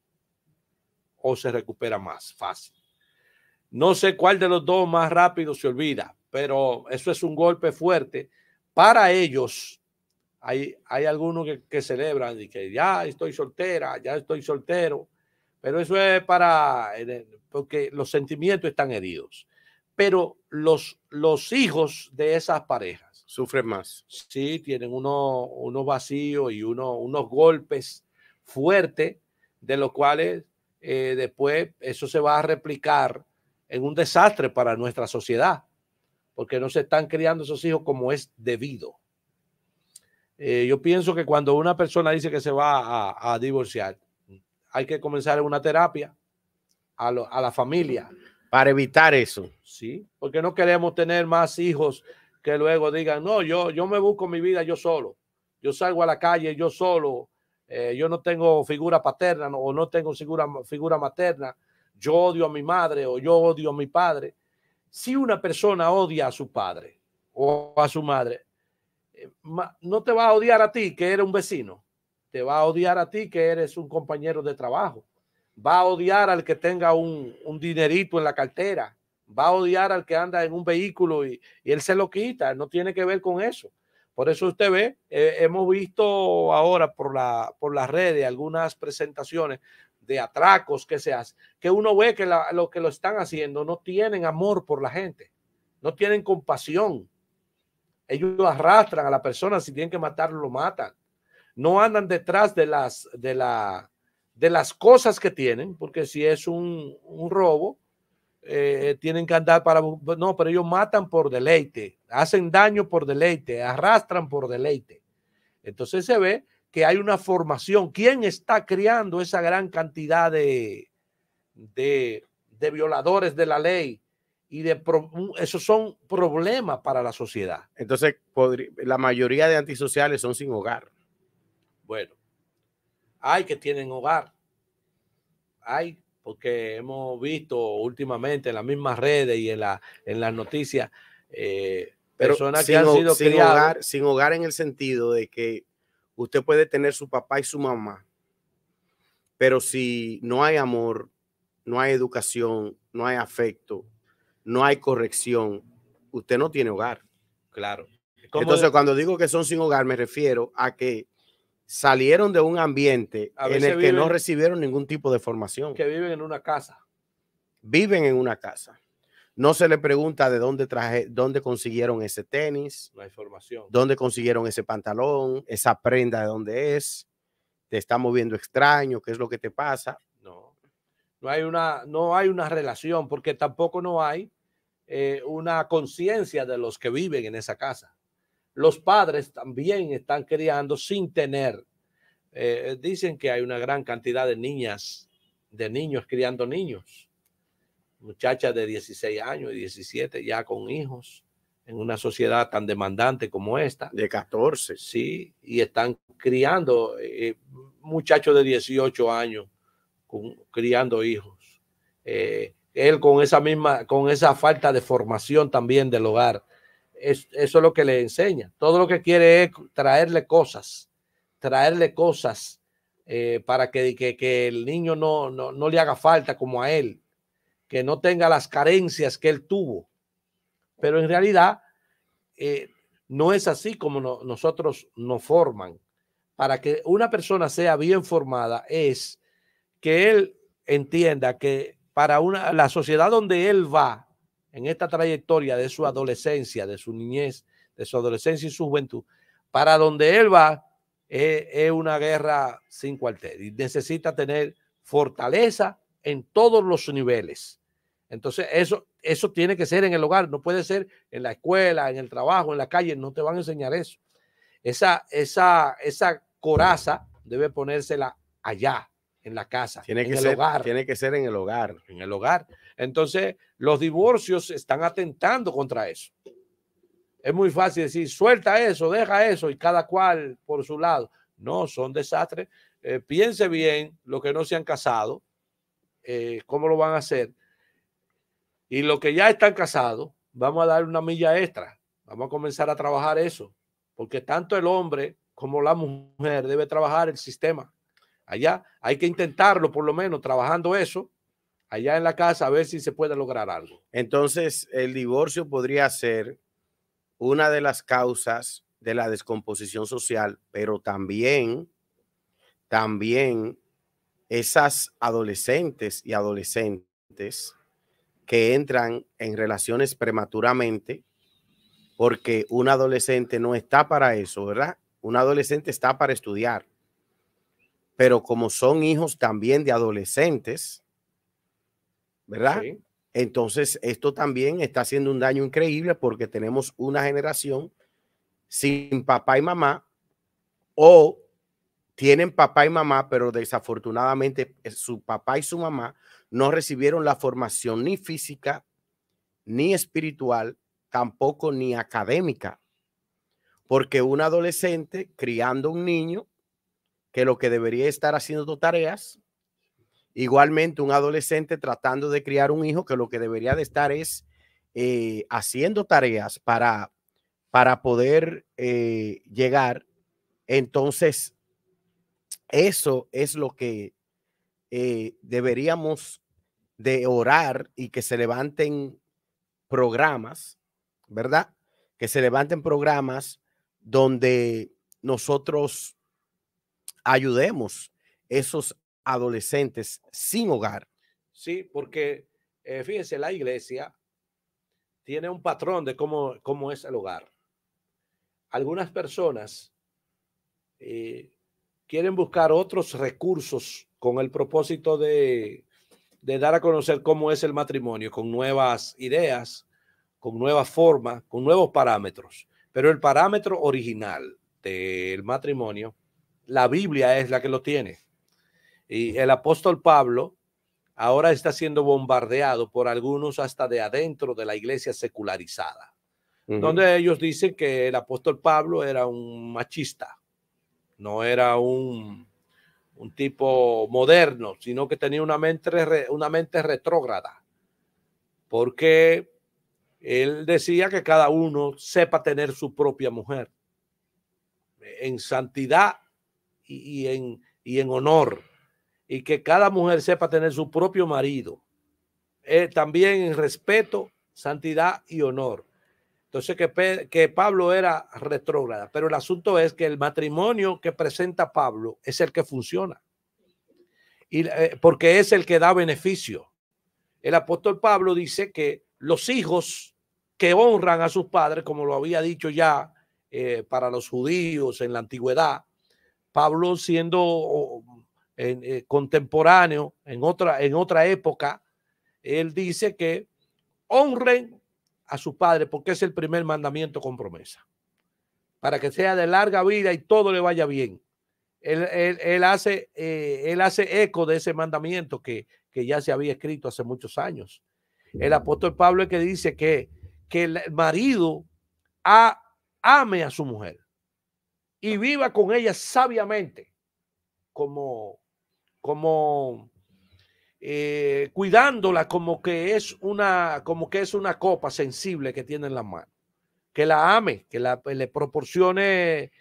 o se recupera más fácil. No sé cuál de los dos más rápido se olvida, pero eso es un golpe fuerte para ellos. Hay algunos que celebran y que ya estoy soltera, ya estoy soltero, pero eso es porque los sentimientos están heridos. Pero los hijos de esas parejas Sufren más. sí tienen unos vacíos y unos golpes fuertes, de los cuales después eso se va a replicar en un desastre para nuestra sociedad, porque no se están criando esos hijos como es debido. Yo pienso que cuando una persona dice que se va a divorciar, hay que comenzar una terapia a la familia. Para evitar eso. Sí, porque no queremos tener más hijos que luego digan, no, yo me busco mi vida yo solo. Yo salgo a la calle yo solo. Yo no tengo figura paterna o no tengo figura materna. Yo odio a mi madre o yo odio a mi padre. Si una persona odia a su padre o a su madre, no te va a odiar a ti que eres un vecino, te va a odiar a ti que eres un compañero de trabajo, va a odiar al que tenga un dinerito en la cartera, va a odiar al que anda en un vehículo y él se lo quita, no tiene que ver con eso. Por eso usted ve, hemos visto ahora por las redes algunas presentaciones de atracos que se hacen, que uno ve que los que lo están haciendo no tienen amor por la gente, no tienen compasión. Ellos arrastran a la persona, si tienen que matarlo, lo matan. No andan detrás de las cosas que tienen, porque si es un robo, tienen que andar no, pero ellos matan por deleite, hacen daño por deleite, arrastran por deleite. Entonces se ve que hay una formación. ¿Quién está creando esa gran cantidad de violadores de la ley y esos son problemas para la sociedad. Entonces, la mayoría de antisociales son sin hogar. Bueno, hay que tienen hogar. Hay, porque hemos visto últimamente en las mismas redes y en las noticias personas que han sido criadas. Sin hogar en el sentido de que usted puede tener su papá y su mamá, pero si no hay amor, no hay educación, no hay afecto, no hay corrección, usted no tiene hogar. Claro. Entonces, cuando digo que son sin hogar, me refiero a que salieron de un ambiente en el que no recibieron ningún tipo de formación. Que viven en una casa. Viven en una casa. No se le pregunta de dónde consiguieron ese tenis. No hay formación. Dónde consiguieron ese pantalón, esa prenda de dónde es. Te está moviendo extraño, ¿qué es lo que te pasa? No hay una relación, porque tampoco no hay una conciencia de los que viven en esa casa. Los padres también están criando sin tener. Dicen que hay una gran cantidad de niños criando niños. Muchachas de 16 años y 17 ya con hijos en una sociedad tan demandante como esta. De 14. Sí, y están criando muchachos de 18 años criando hijos. Él con esa falta de formación también del hogar. Eso es lo que le enseña. Todo lo que quiere es traerle cosas para que el niño no le haga falta como a él, que no tenga las carencias que él tuvo. Pero en realidad no es así como nosotros nos forman. Para que una persona sea bien formada es que él entienda que para la sociedad donde él va en esta trayectoria de su adolescencia, de su niñez, de su adolescencia y su juventud, para donde él va es una guerra sin cuartel y necesita tener fortaleza en todos los niveles. Entonces eso tiene que ser en el hogar, no puede ser en la escuela, en el trabajo, en la calle, no te van a enseñar eso. Esa coraza debe ponérsela allá, en la casa, en el hogar. Tiene que ser en el hogar. En el hogar. Entonces, los divorcios están atentando contra eso. Es muy fácil decir, suelta eso, deja eso, y cada cual por su lado. No, son desastres. Piense bien lo que no se han casado, cómo lo van a hacer. Y los que ya están casados, vamos a dar una milla extra. Vamos a comenzar a trabajar eso. Porque tanto el hombre como la mujer debe trabajar el sistema. Allá hay que intentarlo, por lo menos trabajando eso, allá en la casa, a ver si se puede lograr algo. Entonces, el divorcio podría ser una de las causas de la descomposición social, pero también esas adolescentes y adolescentes que entran en relaciones prematuramente, porque un adolescente no está para eso, ¿verdad? Un adolescente está para estudiar. Pero como son hijos también de adolescentes, ¿verdad? Sí. Entonces, esto también está haciendo un daño increíble porque tenemos una generación sin papá y mamá, o tienen papá y mamá, pero desafortunadamente su papá y su mamá no recibieron la formación ni física, ni espiritual, tampoco ni académica. Porque un adolescente criando un niño que lo que debería estar haciendo tareas, igualmente un adolescente tratando de criar un hijo que lo que debería de estar es haciendo tareas para poder llegar. Entonces, eso es lo que deberíamos de orar, y que se levanten programas, ¿verdad? Que se levanten programas donde nosotros ayudemos esos adolescentes sin hogar. Sí, porque fíjense, la iglesia tiene un patrón de cómo es el hogar. Algunas personas quieren buscar otros recursos con el propósito de dar a conocer cómo es el matrimonio, con nuevas ideas, con nuevas formas, con nuevos parámetros. Pero el parámetro original del matrimonio, la Biblia es la que lo tiene. Y el apóstol Pablo ahora está siendo bombardeado por algunos hasta de adentro de la iglesia secularizada, donde ellos dicen que el apóstol Pablo era un machista, no era un tipo moderno, sino que tenía una mente retrógrada, porque él decía que cada uno sepa tener su propia mujer en santidad y en honor, y que cada mujer sepa tener su propio marido, también en respeto, santidad y honor. Entonces que Pablo era retrógrada, pero el asunto es que el matrimonio que presenta Pablo es el que funciona, porque es el que da beneficio. El apóstol Pablo dice que los hijos que honran a sus padres, como lo había dicho ya para los judíos en la antigüedad, Pablo siendo contemporáneo en otra época, él dice que honren a su padre porque es el primer mandamiento con promesa, para que sea de larga vida y todo le vaya bien. Él hace eco de ese mandamiento que ya se había escrito hace muchos años. El apóstol Pablo es que dice que el marido ame a su mujer y viva con ella sabiamente, como cuidándola como que es una copa sensible que tiene en la mano, que la ame, que le proporcione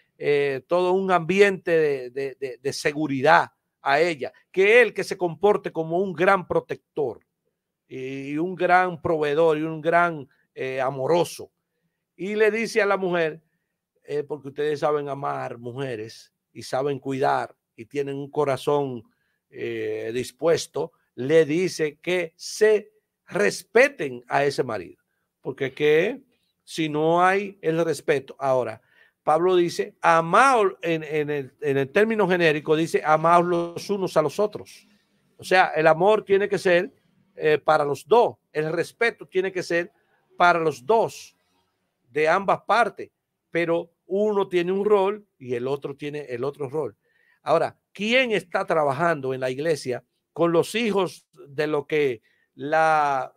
todo un ambiente de seguridad a ella, que él que se comporte como un gran protector y un gran proveedor y un gran amoroso. Y le dice a la mujer, porque ustedes saben amar mujeres y saben cuidar y tienen un corazón dispuesto, le dice que se respeten a ese marido, porque que si no hay el respeto, ahora Pablo dice, amaos en el término genérico, dice, amaos los unos a los otros. O sea, el amor tiene que ser para los dos, el respeto tiene que ser para los dos, de ambas partes, pero uno tiene un rol y el otro tiene el otro rol. Ahora, ¿quién está trabajando en la iglesia con los hijos de lo que la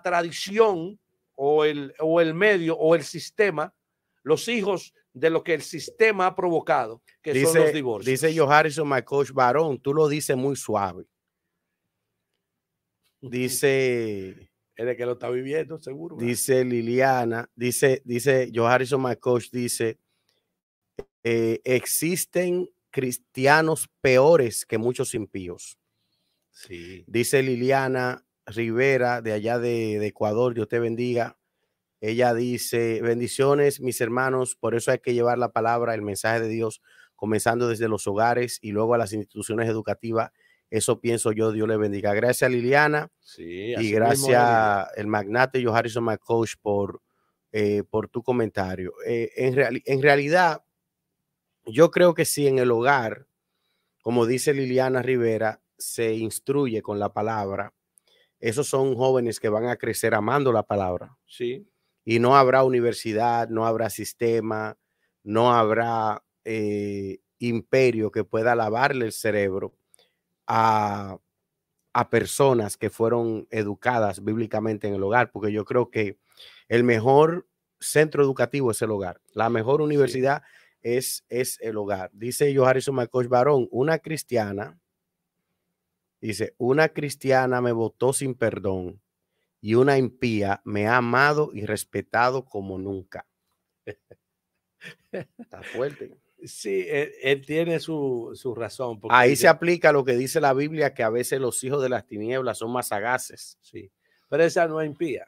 tradición o el medio o el sistema, los hijos de lo que el sistema ha provocado, que son los divorcios? Dice Joe Harrison, my coach varón, tú lo dices muy suave. Dice... el que lo está viviendo, seguro. Dice Liliana, dice Joe Harrison, my coach, dice, existen cristianos peores que muchos impíos. Sí. Dice Liliana Rivera, de allá de Ecuador, Dios te bendiga. Ella dice, bendiciones, mis hermanos, por eso hay que llevar la palabra, el mensaje de Dios, comenzando desde los hogares y luego a las instituciones educativas. Eso pienso yo, Dios le bendiga. Gracias, Liliana. Sí, y gracias, el magnate Joe Harrison, my coach, por tu comentario. En realidad, yo creo que si en el hogar, como dice Liliana Rivera, se instruye con la palabra, esos son jóvenes que van a crecer amando la palabra. Sí. Y no habrá universidad, no habrá sistema, no habrá imperio que pueda lavarle el cerebro a personas que fueron educadas bíblicamente en el hogar, porque yo creo que el mejor centro educativo es el hogar. La mejor universidad es el hogar. Dice Joe Harrison, my coach varón, una cristiana me votó sin perdón y una impía me ha amado y respetado como nunca. Está fuerte. Sí, él tiene su razón. Ahí se aplica lo que dice la Biblia, que a veces los hijos de las tinieblas son más sagaces. Sí, pero esa no es impía,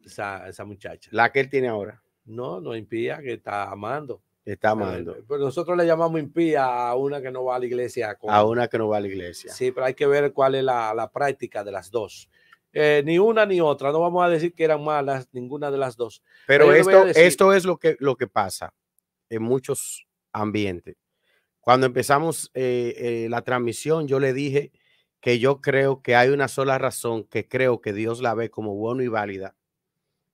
esa muchacha. La que él tiene ahora. No es impía, que está amando. Está amando. Pero nosotros le llamamos impía a una que no va a la iglesia. A una que no va a la iglesia. Sí, pero hay que ver cuál es la práctica de las dos. Ni una ni otra. No vamos a decir que eran malas ninguna de las dos. Pero esto es lo que pasa en muchos ambientes. Cuando empezamos la transmisión, yo le dije que yo creo que hay una sola razón que creo que Dios la ve como buena y válida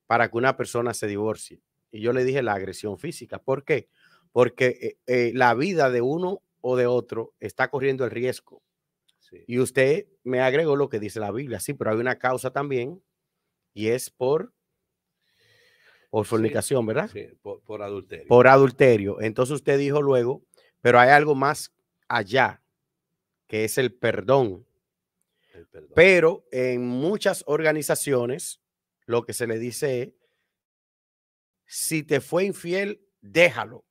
para que una persona se divorcie. Y yo le dije la agresión física. ¿Por qué? Porque la vida de uno o de otro está corriendo el riesgo. Sí. Y usted me agregó lo que dice la Biblia, sí, pero hay una causa también y es por fornicación, ¿verdad? Sí, por adulterio. Por adulterio. Entonces usted dijo luego, pero hay algo más allá, que es el perdón. El perdón. Pero en muchas organizaciones lo que se le dice es, si te fue infiel, déjalo.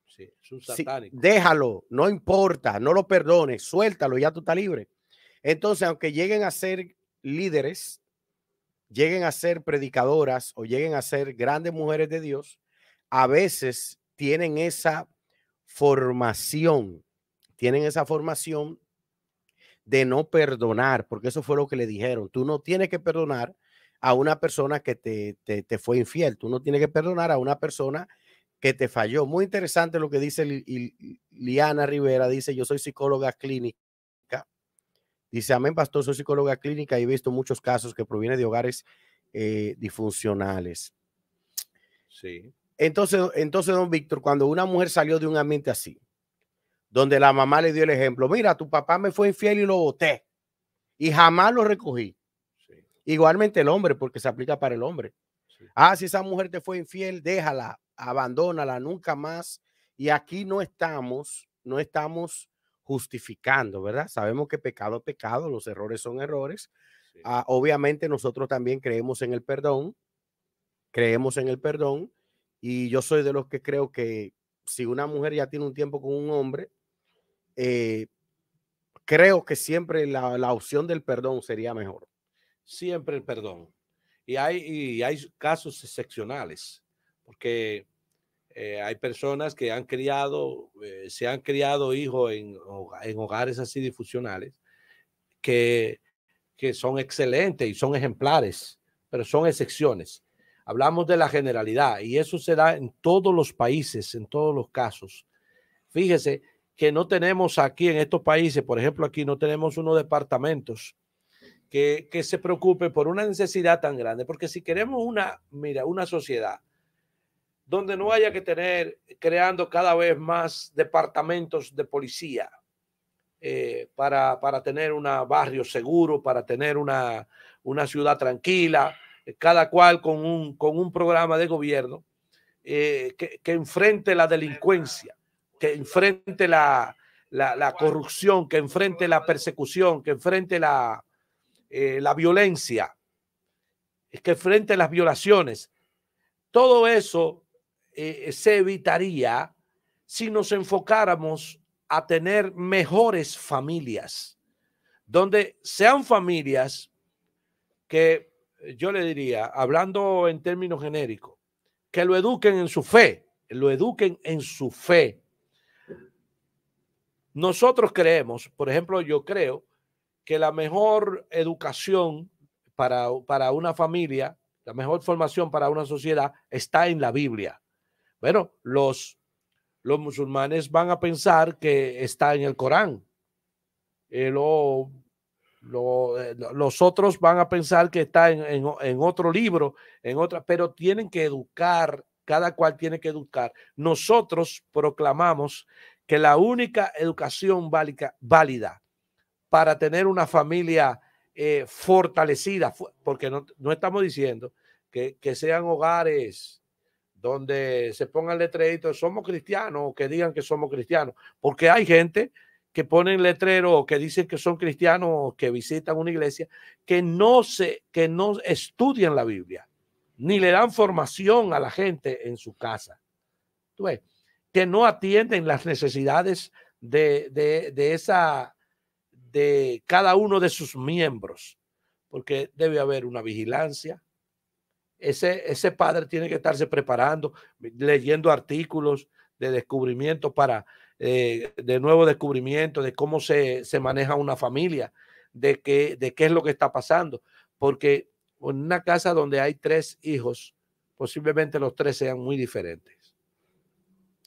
Sí, es un satánico. Déjalo, no importa, no lo perdones, suéltalo, ya tú estás libre. Entonces, aunque lleguen a ser líderes, lleguen a ser predicadoras o lleguen a ser grandes mujeres de Dios, a veces tienen esa formación, de no perdonar, porque eso fue lo que le dijeron. Tú no tienes que perdonar a una persona que te fue infiel, tú no tienes que perdonar a una persona que te falló. Muy interesante lo que dice Liana Rivera, dice, yo soy psicóloga clínica. Dice, amén, pastor, soy psicóloga clínica y he visto muchos casos que provienen de hogares disfuncionales. Sí. Entonces, don Víctor, cuando una mujer salió de un ambiente así, donde la mamá le dio el ejemplo, mira, tu papá me fue infiel y lo boté y jamás lo recogí. Sí. Igualmente el hombre, porque se aplica para el hombre. Sí. Ah, si esa mujer te fue infiel, déjala, abandónala, nunca más. Y aquí no estamos justificando, ¿verdad? Sabemos que pecado es pecado, los errores son errores. Sí. Obviamente nosotros también creemos en el perdón, y yo soy de los que creo que si una mujer ya tiene un tiempo con un hombre, creo que siempre la opción del perdón sería mejor. Siempre el perdón. Y hay casos excepcionales, porque hay personas que han criado, se han criado hijos en hogares así disfuncionales, que son excelentes y son ejemplares, pero son excepciones. Hablamos de la generalidad y eso se da en todos los países, en todos los casos. Fíjese que no tenemos aquí en estos países, por ejemplo, aquí no tenemos unos departamentos que se preocupe por una necesidad tan grande, porque si queremos una sociedad donde no haya que tener creando cada vez más departamentos de policía para tener un barrio seguro, para tener una ciudad tranquila, cada cual con un programa de gobierno que enfrente la delincuencia, que enfrente la corrupción, que enfrente la persecución, que enfrente la violencia, que enfrente las violaciones. Todo eso se evitaría si nos enfocáramos a tener mejores familias, donde sean familias que yo le diría, hablando en términos genéricos, que lo eduquen en su fe, Nosotros creemos, por ejemplo, yo creo que la mejor educación para una familia, la mejor formación para una sociedad está en la Biblia. Bueno, los musulmanes van a pensar que está en el Corán. Los otros van a pensar que está en otro libro, pero tienen que educar, cada cual tiene que educar. Nosotros proclamamos que la única educación válida para tener una familia fortalecida, porque no estamos diciendo que sean hogares donde se pongan letreritos, somos cristianos, o que digan que somos cristianos, porque hay gente que ponen letreros que dicen que son cristianos, que visitan una iglesia, que no estudian la Biblia, ni le dan formación a la gente en su casa. ¿Tú ves? Que no atienden las necesidades de cada uno de sus miembros, porque debe haber una vigilancia. Ese padre tiene que estarse preparando, leyendo artículos de descubrimiento de nuevo descubrimiento, de cómo se maneja una familia, de qué es lo que está pasando. Porque en una casa donde hay 3 hijos, posiblemente los 3 sean muy diferentes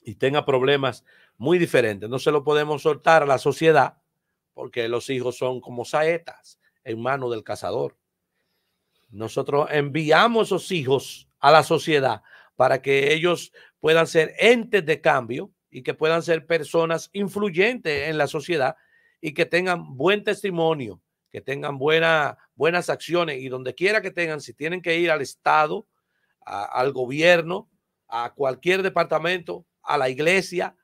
y tengan problemas muy diferentes. No se lo podemos soltar a la sociedad porque los hijos son como saetas en manos del cazador. Nosotros enviamos esos hijos a la sociedad para que ellos puedan ser entes de cambio y que puedan ser personas influyentes en la sociedad y que tengan buen testimonio, que tengan buenas acciones, y donde quiera que tengan, si tienen que ir al Estado, al gobierno, a cualquier departamento, a la iglesia,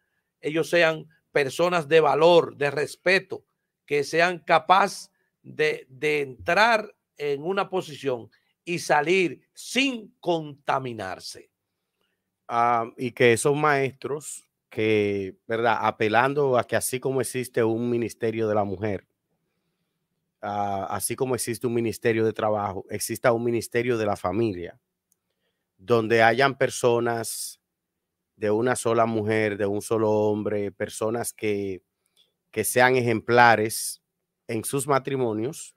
ellos sean personas de valor, de respeto, que sean capaces de entrar en una posición y salir sin contaminarse. Y que esos maestros que, ¿verdad? Apelando a que así como existe un ministerio de la mujer, así como existe un ministerio de trabajo, exista un ministerio de la familia, donde hayan personas de una sola mujer, de un solo hombre, personas que sean ejemplares en sus matrimonios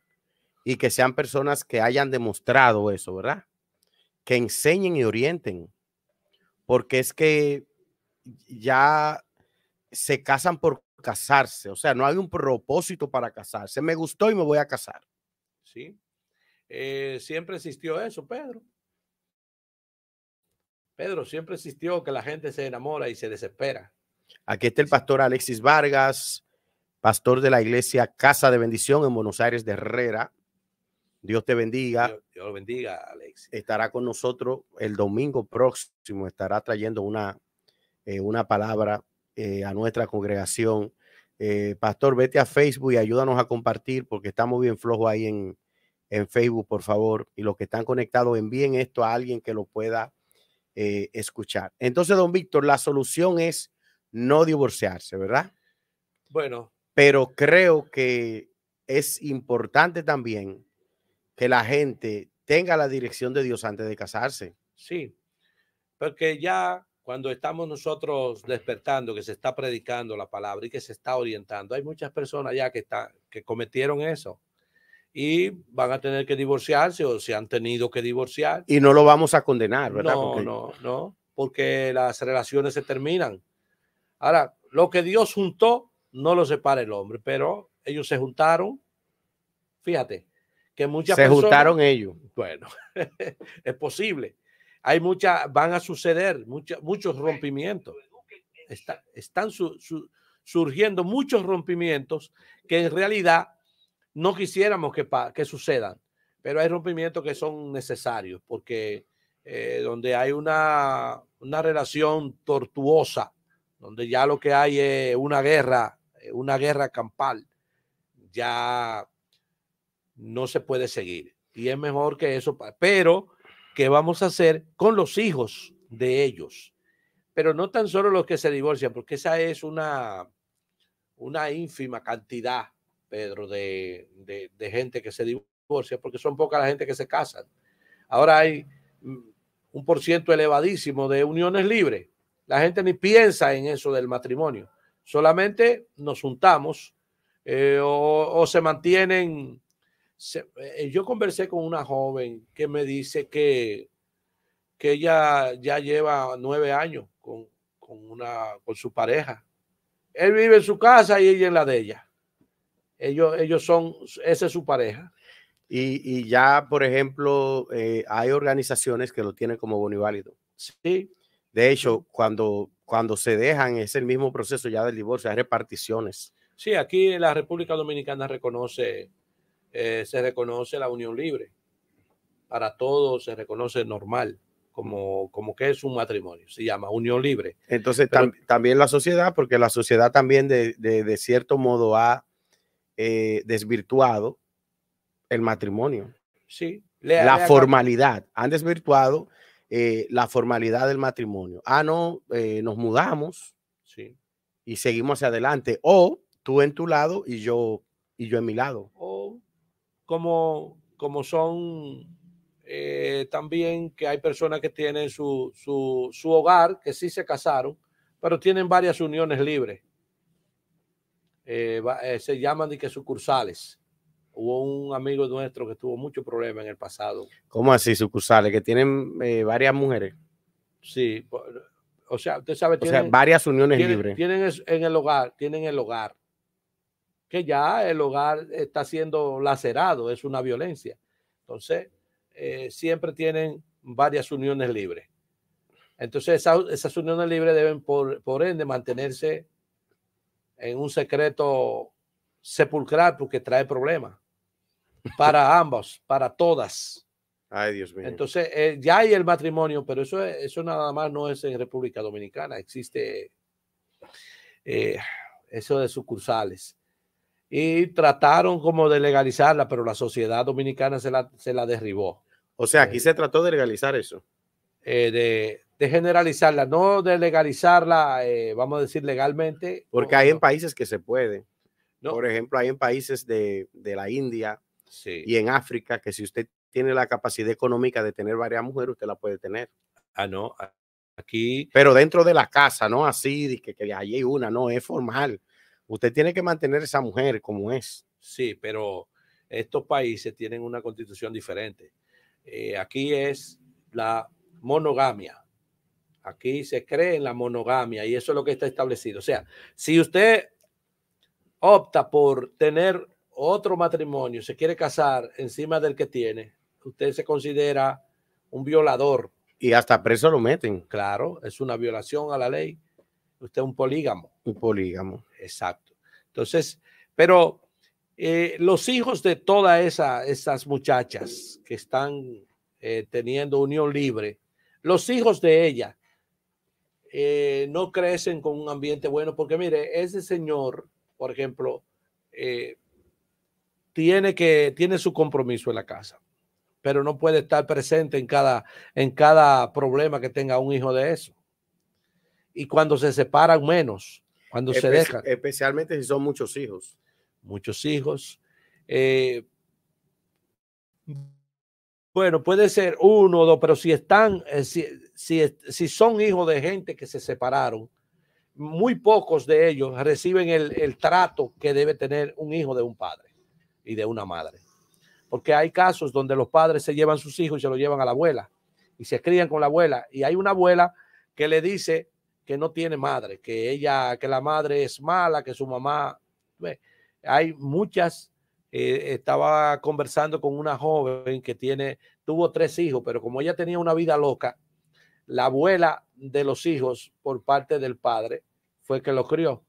y que sean personas que hayan demostrado eso, ¿verdad? Que enseñen y orienten, porque es que ya se casan por casarse, o sea, no hay un propósito para casarse. Me gustó y me voy a casar. ¿Sí? Siempre existió eso, Pedro. Pedro, siempre existió que la gente se enamora y se desespera. Aquí está el pastor Alexis Vargas, pastor de la iglesia Casa de Bendición en Buenos Aires de Herrera. Dios te bendiga. Dios lo bendiga, Alexis. Estará con nosotros el domingo próximo, estará trayendo una palabra a nuestra congregación. Pastor, vete a Facebook y ayúdanos a compartir porque estamos bien flojos ahí en Facebook, por favor. Y los que están conectados, envíen esto a alguien que lo pueda escuchar. Entonces, don Víctor, la solución es no divorciarse, ¿verdad? Bueno. Pero creo que es importante también que la gente tenga la dirección de Dios antes de casarse. Sí, porque ya cuando estamos nosotros despertando, que se está predicando la palabra y que se está orientando, hay muchas personas ya que cometieron eso y van a tener que divorciarse o se han tenido que divorciar. Y no lo vamos a condenar, ¿verdad? No, porque las relaciones se terminan. Ahora, lo que Dios juntó, no lo separa el hombre, pero ellos se juntaron. Fíjate que muchas personas... Se juntaron ellos. Bueno, es posible. Hay van a suceder muchos rompimientos. Están surgiendo muchos rompimientos que en realidad no quisiéramos que sucedan, pero hay rompimientos que son necesarios porque donde hay una relación tortuosa, donde ya lo que hay es una guerra campal, ya no se puede seguir. Y es mejor que eso, pero ¿qué vamos a hacer con los hijos de ellos? Pero no tan solo los que se divorcian, porque esa es una ínfima cantidad, Pedro, de gente que se divorcia, porque son poca la gente que se casan. Ahora hay un % elevadísimo de uniones libres. La gente ni piensa en eso del matrimonio. Solamente nos juntamos o se mantienen. Yo conversé con una joven que me dice que ella ya lleva 9 años con su pareja. Él vive en su casa y ella en la de ella. Esa es su pareja. Y ya, por ejemplo, hay organizaciones que lo tienen como boniválido. Sí. De hecho, cuando se dejan, es el mismo proceso ya del divorcio, hay reparticiones. Sí, aquí en la República Dominicana se reconoce la unión libre. Para todos se reconoce normal, como que es un matrimonio. Se llama unión libre. Entonces, también la sociedad, porque la sociedad también de cierto modo ha desvirtuado el matrimonio. Sí. La formalidad. Han desvirtuado la formalidad del matrimonio. No, nos mudamos sí. y seguimos hacia adelante. O tú en tu lado y yo en mi lado. O como son también que hay personas que tienen su hogar, que sí se casaron, pero tienen varias uniones libres. Se llaman de que sucursales. Hubo un amigo nuestro que tuvo mucho problema en el pasado. ¿Cómo así sucursales? Que tienen varias mujeres. Sí, o sea, usted sabe, varias uniones libres. Tienen el hogar, que ya el hogar está siendo lacerado, es una violencia. Entonces, siempre tienen varias uniones libres. Entonces, esas uniones libres deben, por ende, mantenerse en un secreto sepulcral porque trae problemas para ambos, para todas. Ay, Dios mío. Entonces, ya hay el matrimonio, pero eso nada más no es en República Dominicana. Existe eso de sucursales. Y trataron como de legalizarla, pero la sociedad dominicana se la derribó. O sea, aquí se trató de legalizar eso. De generalizarla, no de legalizarla, vamos a decir legalmente. Porque hay en países que se puede. No. Por ejemplo, hay en países de la India Sí. y en África que si usted tiene la capacidad económica de tener varias mujeres, usted la puede tener. Ah, no. Aquí. Pero dentro de la casa, no así, de que allí hay una, no, es formal. Usted tiene que mantener esa mujer como es. Sí, pero estos países tienen una constitución diferente. Aquí es la monogamia. Aquí se cree en la monogamia y eso es lo que está establecido. O sea, si usted opta por tener otro matrimonio, se quiere casar encima del que tiene, usted se considera un violador. Y hasta preso lo meten. Claro, es una violación a la ley. Usted es un polígamo. Un polígamo. Exacto. Entonces, pero los hijos de todas esas muchachas que están teniendo unión libre, los hijos de ella no crecen con un ambiente bueno, porque mire, ese señor, por ejemplo, tiene su compromiso en la casa, pero no puede estar presente en cada problema que tenga un hijo de eso. Y cuando se separan menos, cuando se dejan. Especialmente si son muchos hijos. Muchos hijos. Bueno, puede ser uno o dos, pero si están, si son hijos de gente que se separaron, muy pocos de ellos reciben el trato que debe tener un hijo de un padre y de una madre. Porque hay casos donde los padres se llevan sus hijos y se los llevan a la abuela y se crían con la abuela. Y hay una abuela que le dice que no tiene madre, que la madre es mala, que su mamá. Hay muchas. Estaba conversando con una joven que tuvo 3 hijos, pero como ella tenía una vida loca, la abuela de los hijos por parte del padre fue que los crió.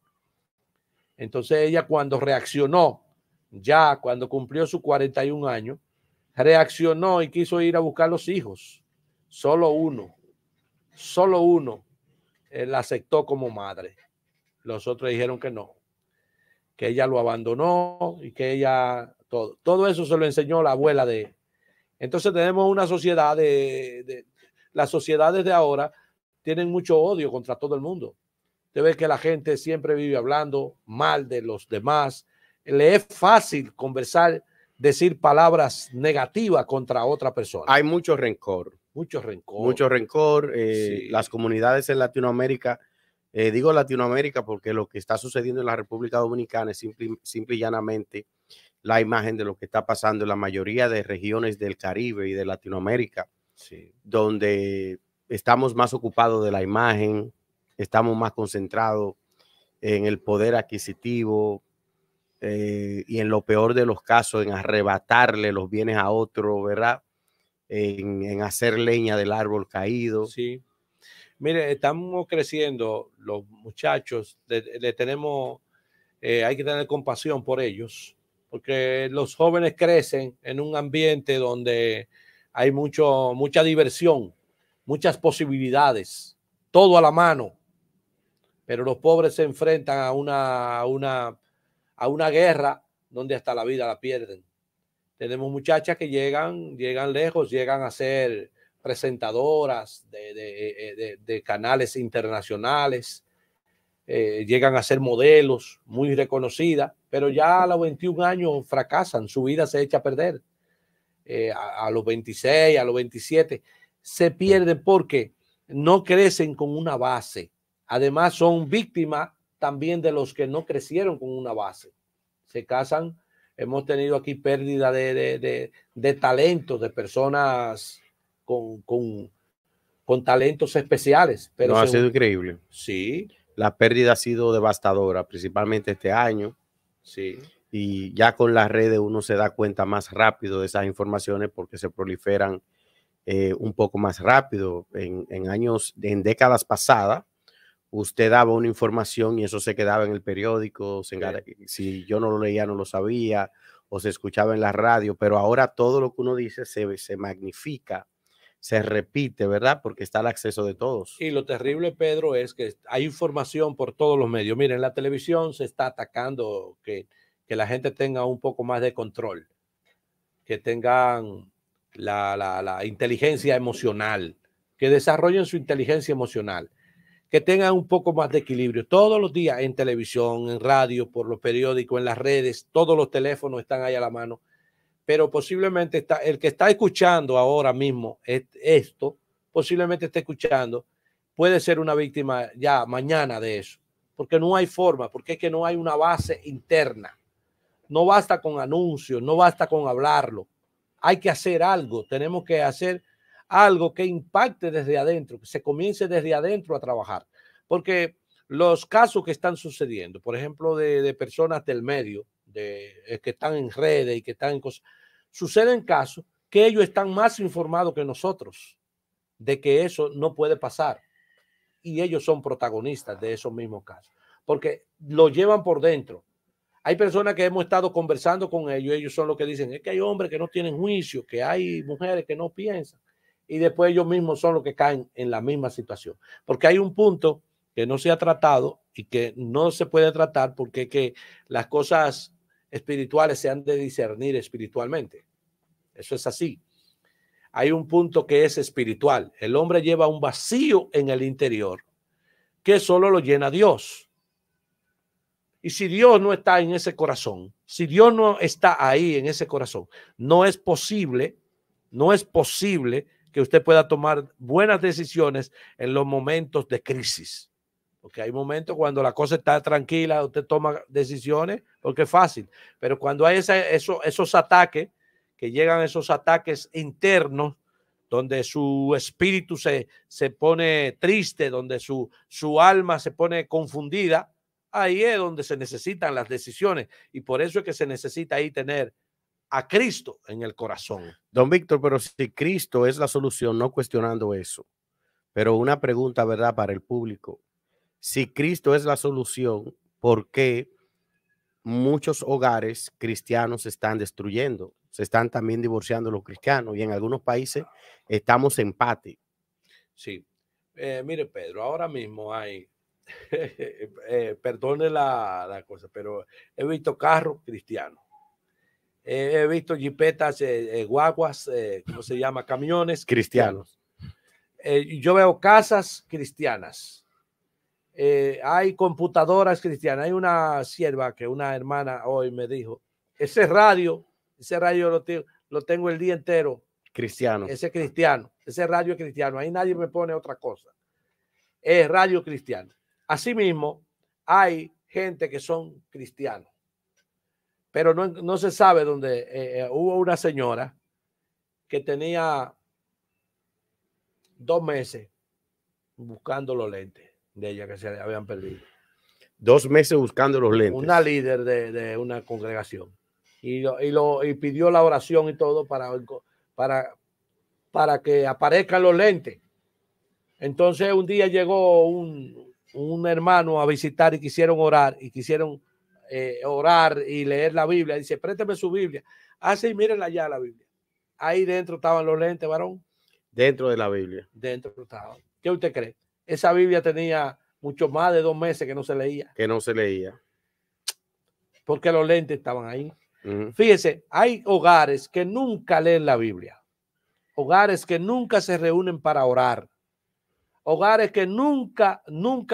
Entonces ella cuando reaccionó, ya cuando cumplió sus 41 años, reaccionó y quiso ir a buscar los hijos. Solo uno la aceptó como madre. Los otros dijeron que no, que ella lo abandonó y que ella, todo eso se lo enseñó la abuela de él. Entonces tenemos una sociedad las sociedades de ahora tienen mucho odio contra todo el mundo. Usted ve que la gente siempre vive hablando mal de los demás. Le es fácil conversar, decir palabras negativas contra otra persona. Hay mucho rencor. Mucho rencor. Mucho rencor. Sí. Las comunidades en Latinoamérica, digo Latinoamérica porque lo que está sucediendo en la República Dominicana es simple y llanamente la imagen de lo que está pasando en la mayoría de regiones del Caribe y de Latinoamérica, sí, donde estamos más ocupados de la imagen, estamos más concentrados en el poder adquisitivo y en lo peor de los casos, en arrebatarle los bienes a otro, ¿verdad? En hacer leña del árbol caído. Sí. Mire, estamos creciendo, los muchachos, le tenemos, hay que tener compasión por ellos, porque los jóvenes crecen en un ambiente donde hay mucha diversión, muchas posibilidades, todo a la mano, pero los pobres se enfrentan a una guerra donde hasta la vida la pierden. Tenemos muchachas que llegan lejos, llegan a ser presentadoras de canales internacionales, llegan a ser modelos muy reconocidas, pero ya a los 21 años fracasan, su vida se echa a perder. A los 26, a los 27, se pierden porque no crecen con una base. Además, son víctimas también de los que no crecieron con una base. Se casan. Hemos tenido aquí pérdida de talentos, de personas con talentos especiales. Pero no, ha sido increíble. Sí. La pérdida ha sido devastadora, principalmente este año. Sí. Y ya con las redes uno se da cuenta más rápido de esas informaciones porque se proliferan un poco más rápido. En décadas pasadas, usted daba una información y eso se quedaba en el periódico, si yo no lo leía no lo sabía, o se escuchaba en la radio, pero ahora todo lo que uno dice se magnifica, se repite, ¿verdad? Porque está al acceso de todos. Y lo terrible, Pedro, es que hay información por todos los medios. Miren, la televisión se está atacando que la gente tenga un poco más de control, que tengan la inteligencia emocional, que desarrollen su inteligencia emocional, que tengan un poco más de equilibrio. Todos los días en televisión, en radio, por los periódicos, en las redes, todos los teléfonos están ahí a la mano. Pero posiblemente el que está escuchando ahora mismo esto, posiblemente esté escuchando, puede ser una víctima ya mañana de eso. Porque no hay forma, porque es que no hay una base interna. No basta con anuncios, no basta con hablarlo. Hay que hacer algo, tenemos que hacer algo que impacte desde adentro, que se comience desde adentro a trabajar. Porque los casos que están sucediendo, por ejemplo, de personas del medio, que están en redes y que están en cosas, suceden casos que ellos están más informados que nosotros de que eso no puede pasar. Y ellos son protagonistas de esos mismos casos, porque lo llevan por dentro. Hay personas que hemos estado conversando con ellos, ellos son los que dicen, es que hay hombres que no tienen juicio, que hay mujeres que no piensan, y después ellos mismos son los que caen en la misma situación. Porque hay un punto que no se ha tratado y que no se puede tratar porque que las cosas espirituales se han de discernir espiritualmente. Eso es así. Hay un punto que es espiritual. El hombre lleva un vacío en el interior que solo lo llena Dios. Y si Dios no está en ese corazón, si Dios no está ahí en ese corazón, no es posible que usted pueda tomar buenas decisiones en los momentos de crisis. Porque hay momentos cuando la cosa está tranquila, usted toma decisiones porque es fácil. Pero cuando hay esos ataques, que llegan esos ataques internos, donde su espíritu se pone triste, donde su alma se pone confundida, ahí es donde se necesitan las decisiones. Y por eso es que se necesita ahí tener a Cristo en el corazón. Don Víctor, pero si Cristo es la solución, no cuestionando eso, pero una pregunta, ¿verdad?, para el público. Si Cristo es la solución, ¿por qué muchos hogares cristianos se están destruyendo? Se están también divorciando los cristianos y en algunos países estamos en empate. Sí. Mire, Pedro, ahora mismo hay, perdone la cosa, pero he visto carros cristianos. He visto jipetas, guaguas, ¿cómo se llama? Camiones cristianos. Yo veo casas cristianas. Hay computadoras cristianas. Hay una sierva que una hermana hoy me dijo, ese radio lo tengo el día entero. Cristiano. Ese cristiano, ese radio cristiano. Ahí nadie me pone otra cosa. Es radio cristiano. Asimismo, hay gente que son cristianos. Pero no se sabe dónde. Hubo una señora que tenía 2 meses buscando los lentes de ella que se le habían perdido. 2 meses buscando los lentes. Una líder de una congregación. Y pidió la oración y todo para que aparezcan los lentes. Entonces un día llegó un hermano a visitar y quisieron orar orar y leer la Biblia. Dice, présteme su Biblia. Ah, sí, mírenla allá la Biblia. Ahí dentro estaban los lentes, varón. Dentro de la Biblia. Dentro estaban. ¿Qué usted cree? Esa Biblia tenía mucho más de 2 meses que no se leía. Que no se leía. Porque los lentes estaban ahí. Fíjese, hay hogares que nunca leen la Biblia. Hogares que nunca se reúnen para orar. Hogares que nunca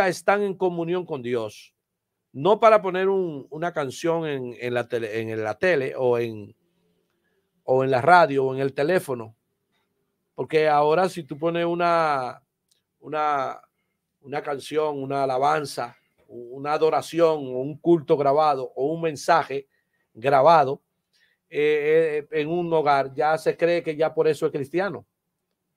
están en comunión con Dios. No para poner una canción en la tele o en la radio o en el teléfono. Porque ahora si tú pones una canción, una alabanza, una adoración o un culto grabado o un mensaje grabado en un hogar, ya se cree que ya por eso es cristiano.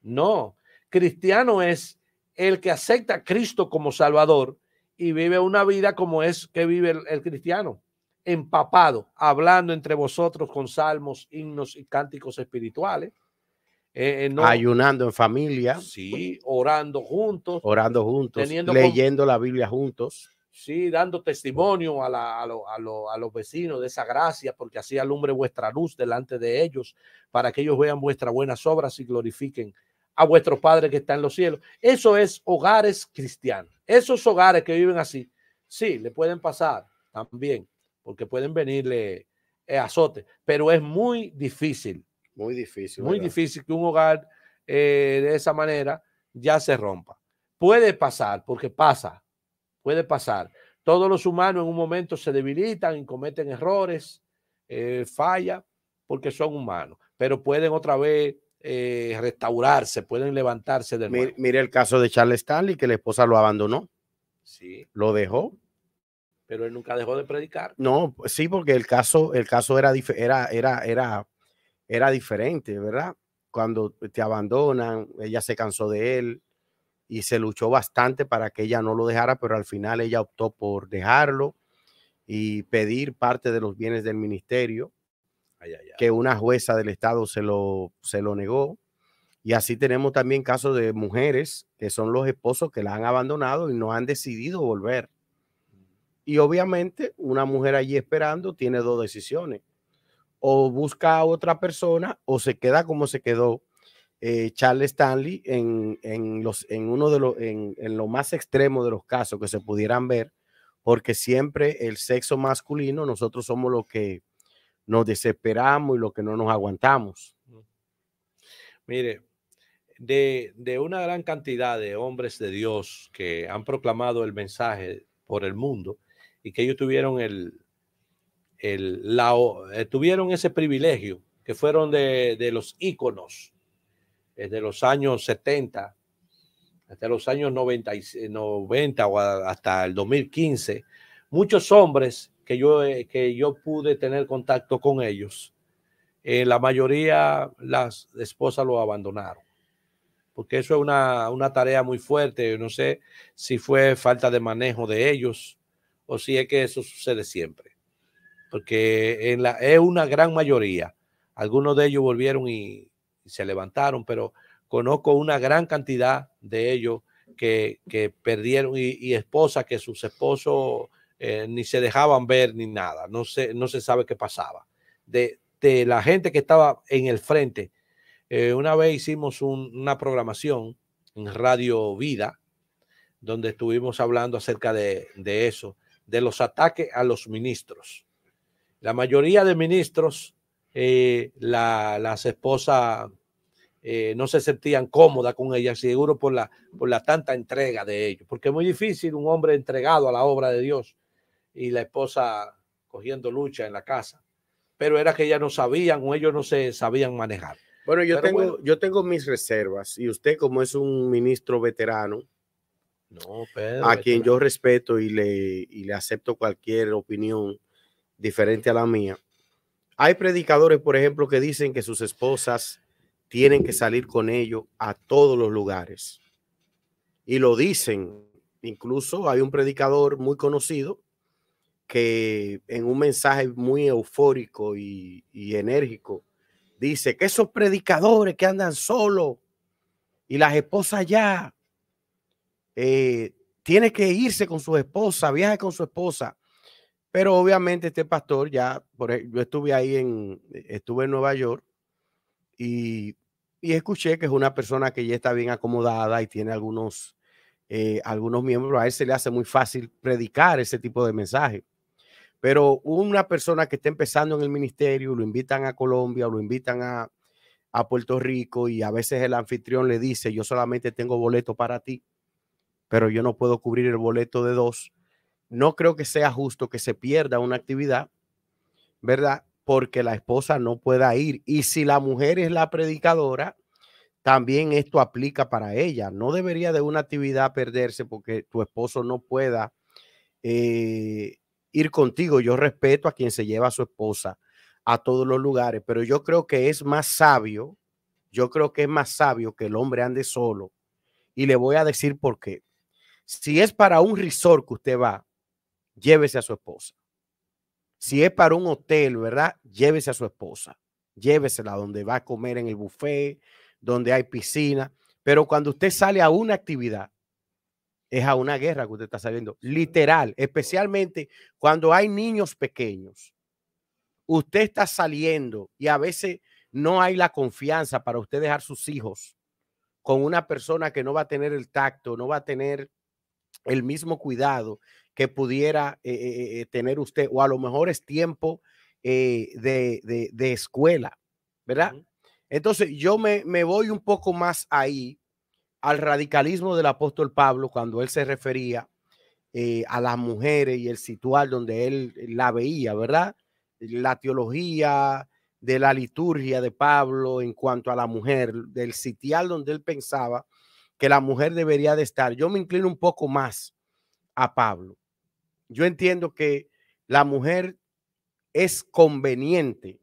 No, cristiano es el que acepta a Cristo como Salvador y vive una vida como es que vive el cristiano, empapado, hablando entre vosotros con salmos, himnos y cánticos espirituales, No, ayunando en familia, sí, orando juntos, orando juntos, teniendo leyendo la Biblia juntos. sí, dando testimonio a los vecinos de esa gracia, porque así alumbre vuestra luz delante de ellos, para que ellos vean vuestras buenas obras y glorifiquen a vuestro Padre que está en los cielos. Eso es hogares cristianos. Esos hogares que viven así, sí, le pueden pasar también, porque pueden venirle azote, pero es muy ¿Verdad? difícil que un hogar de esa manera ya se rompa. Puede pasar, porque pasa, puede pasar. Todos los humanos en un momento se debilitan y cometen errores, falla, porque son humanos, pero pueden otra vez restaurarse, pueden levantarse de nuevo. Mire el caso de Charles Stanley, que la esposa lo abandonó, Sí, lo dejó. pero él nunca dejó de predicar. No, sí, porque el caso era diferente, ¿verdad? Cuando te abandonan, ella se cansó de él y se luchó bastante para que ella no lo dejara, pero al final ella optó por dejarlo y pedir parte de los bienes del ministerio, Ay, ay, ay. que una jueza del estado se lo negó. Y así tenemos también casos de mujeres que son los esposos que la han abandonado y no han decidido volver. Y obviamente una mujer allí esperando tiene dos decisiones: o busca a otra persona o se queda como se quedó Charles Stanley en uno de los en lo más extremo de los casos que se pudieran ver, porque siempre el sexo masculino, nosotros somos los que nos desesperamos y los que no nos aguantamos. Mire, de una gran cantidad de hombres de Dios que han proclamado el mensaje por el mundo y que ellos tuvieron tuvieron ese privilegio, que fueron de los íconos desde los años 70 hasta los años 90 o hasta el 2015, muchos hombres que yo pude tener contacto con ellos, la mayoría las esposas lo abandonaron, porque eso es una tarea muy fuerte. No sé si fue falta de manejo de ellos o si es que eso sucede siempre, porque es una gran mayoría. Algunos de ellos volvieron y se levantaron, pero conozco una gran cantidad de ellos que perdieron y esposas que sus esposos ni se dejaban ver ni nada. No se sabe qué pasaba. De la gente que estaba en el frente, una vez hicimos una programación en Radio Vida, donde estuvimos hablando acerca de eso, de los ataques a los ministros. La mayoría de ministros, las esposas no se sentían cómodas con ellas, seguro por la tanta entrega de ellos, porque es muy difícil un hombre entregado a la obra de Dios y la esposa cogiendo lucha en la casa, pero era que ellas no sabían o ellos no se sabían manejar. Bueno, Bueno, yo tengo mis reservas y usted, como es un ministro veterano, no, Pedro, a quien yo respeto y le acepto cualquier opinión diferente a la mía. Hay predicadores, por ejemplo, que dicen que sus esposas tienen que salir con ellos a todos los lugares. Y lo dicen. Incluso hay un predicador muy conocido que en un mensaje muy eufórico y enérgico dice que esos predicadores que andan solos y las esposas ya tiene que irse con su esposa, viaje con su esposa. Pero obviamente este pastor ya, yo estuve ahí estuve en Nueva York y, y escuché que es una persona que ya está bien acomodada y tiene algunos miembros. A él se le hace muy fácil predicar ese tipo de mensaje. Pero una persona que está empezando en el ministerio, lo invitan a Colombia o lo invitan a Puerto Rico y a veces el anfitrión le dice: yo solamente tengo boleto para ti, pero yo no puedo cubrir el boleto de dos. No creo que sea justo que se pierda una actividad, ¿verdad? Porque la esposa no pueda ir. Y si la mujer es la predicadora, también esto aplica para ella. No debería de una actividad perderse porque tu esposo no pueda ir contigo. Yo respeto a quien se lleva a su esposa a todos los lugares, pero yo creo que es más sabio, que el hombre ande solo. Y le voy a decir por qué. Si es para un resort que usted va, llévese a su esposa. Si es para un hotel, ¿verdad? Llévese a su esposa. Llévesela donde va a comer en el buffet, donde hay piscina, pero cuando usted sale a una actividad, es a una guerra que usted está saliendo, literal, especialmente cuando hay niños pequeños. Usted está saliendo y a veces no hay la confianza para usted dejar sus hijos con una persona que no va a tener el tacto, no va a tener el mismo cuidado que pudiera tener usted, o a lo mejor es tiempo de escuela, ¿verdad? Entonces yo me voy un poco más ahí al radicalismo del apóstol Pablo cuando él se refería a las mujeres y el situar donde él la veía, ¿verdad? La teología de la liturgia de Pablo en cuanto a la mujer, del sitial donde él pensaba que la mujer debería de estar. Yo me inclino un poco más a Pablo. Yo entiendo que la mujer es conveniente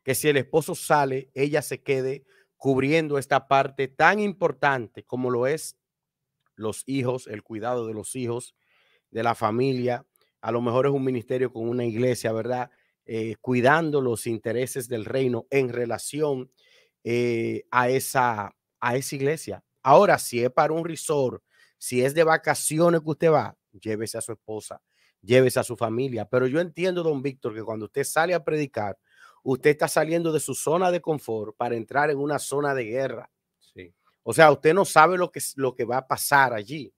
que si el esposo sale, ella se quede cubriendo esta parte tan importante como lo es los hijos, el cuidado de los hijos, de la familia. A lo mejor es un ministerio con una iglesia, ¿verdad? Cuidando los intereses del reino en relación a esa iglesia. Ahora, si es para un resort, si es de vacaciones que usted va, llévese a su esposa, llévese a su familia. Pero yo entiendo, don Víctor, que cuando usted sale a predicar, usted está saliendo de su zona de confort para entrar en una zona de guerra. Sí. O sea, usted no sabe lo que va a pasar allí.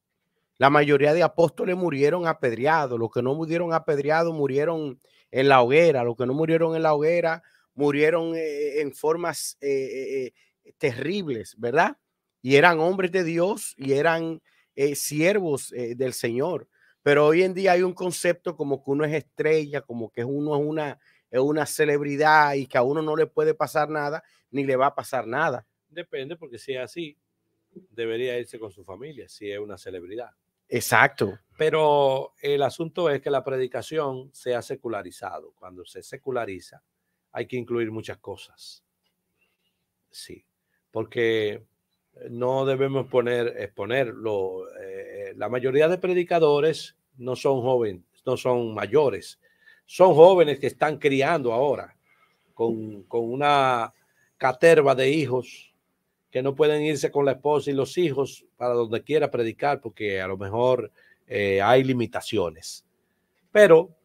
La mayoría de apóstoles murieron apedreados. Los que no murieron apedreados murieron en la hoguera. Los que no murieron en la hoguera murieron en formas terribles, ¿verdad? Y eran hombres de Dios y eran siervos del Señor. Pero hoy en día hay un concepto como que uno es estrella, como que uno es una celebridad y que a uno no le puede pasar nada, ni le va a pasar nada. Depende, porque si es así, debería irse con su familia, si es una celebridad. Exacto. Pero el asunto es que la predicación se ha secularizado. Cuando se seculariza, hay que incluir muchas cosas. Sí, porque no debemos exponerlo. La mayoría de predicadores no son jóvenes, no son mayores. Son jóvenes que están criando ahora con una caterva de hijos que no pueden irse con la esposa y los hijos para donde quiera predicar porque a lo mejor hay limitaciones. Pero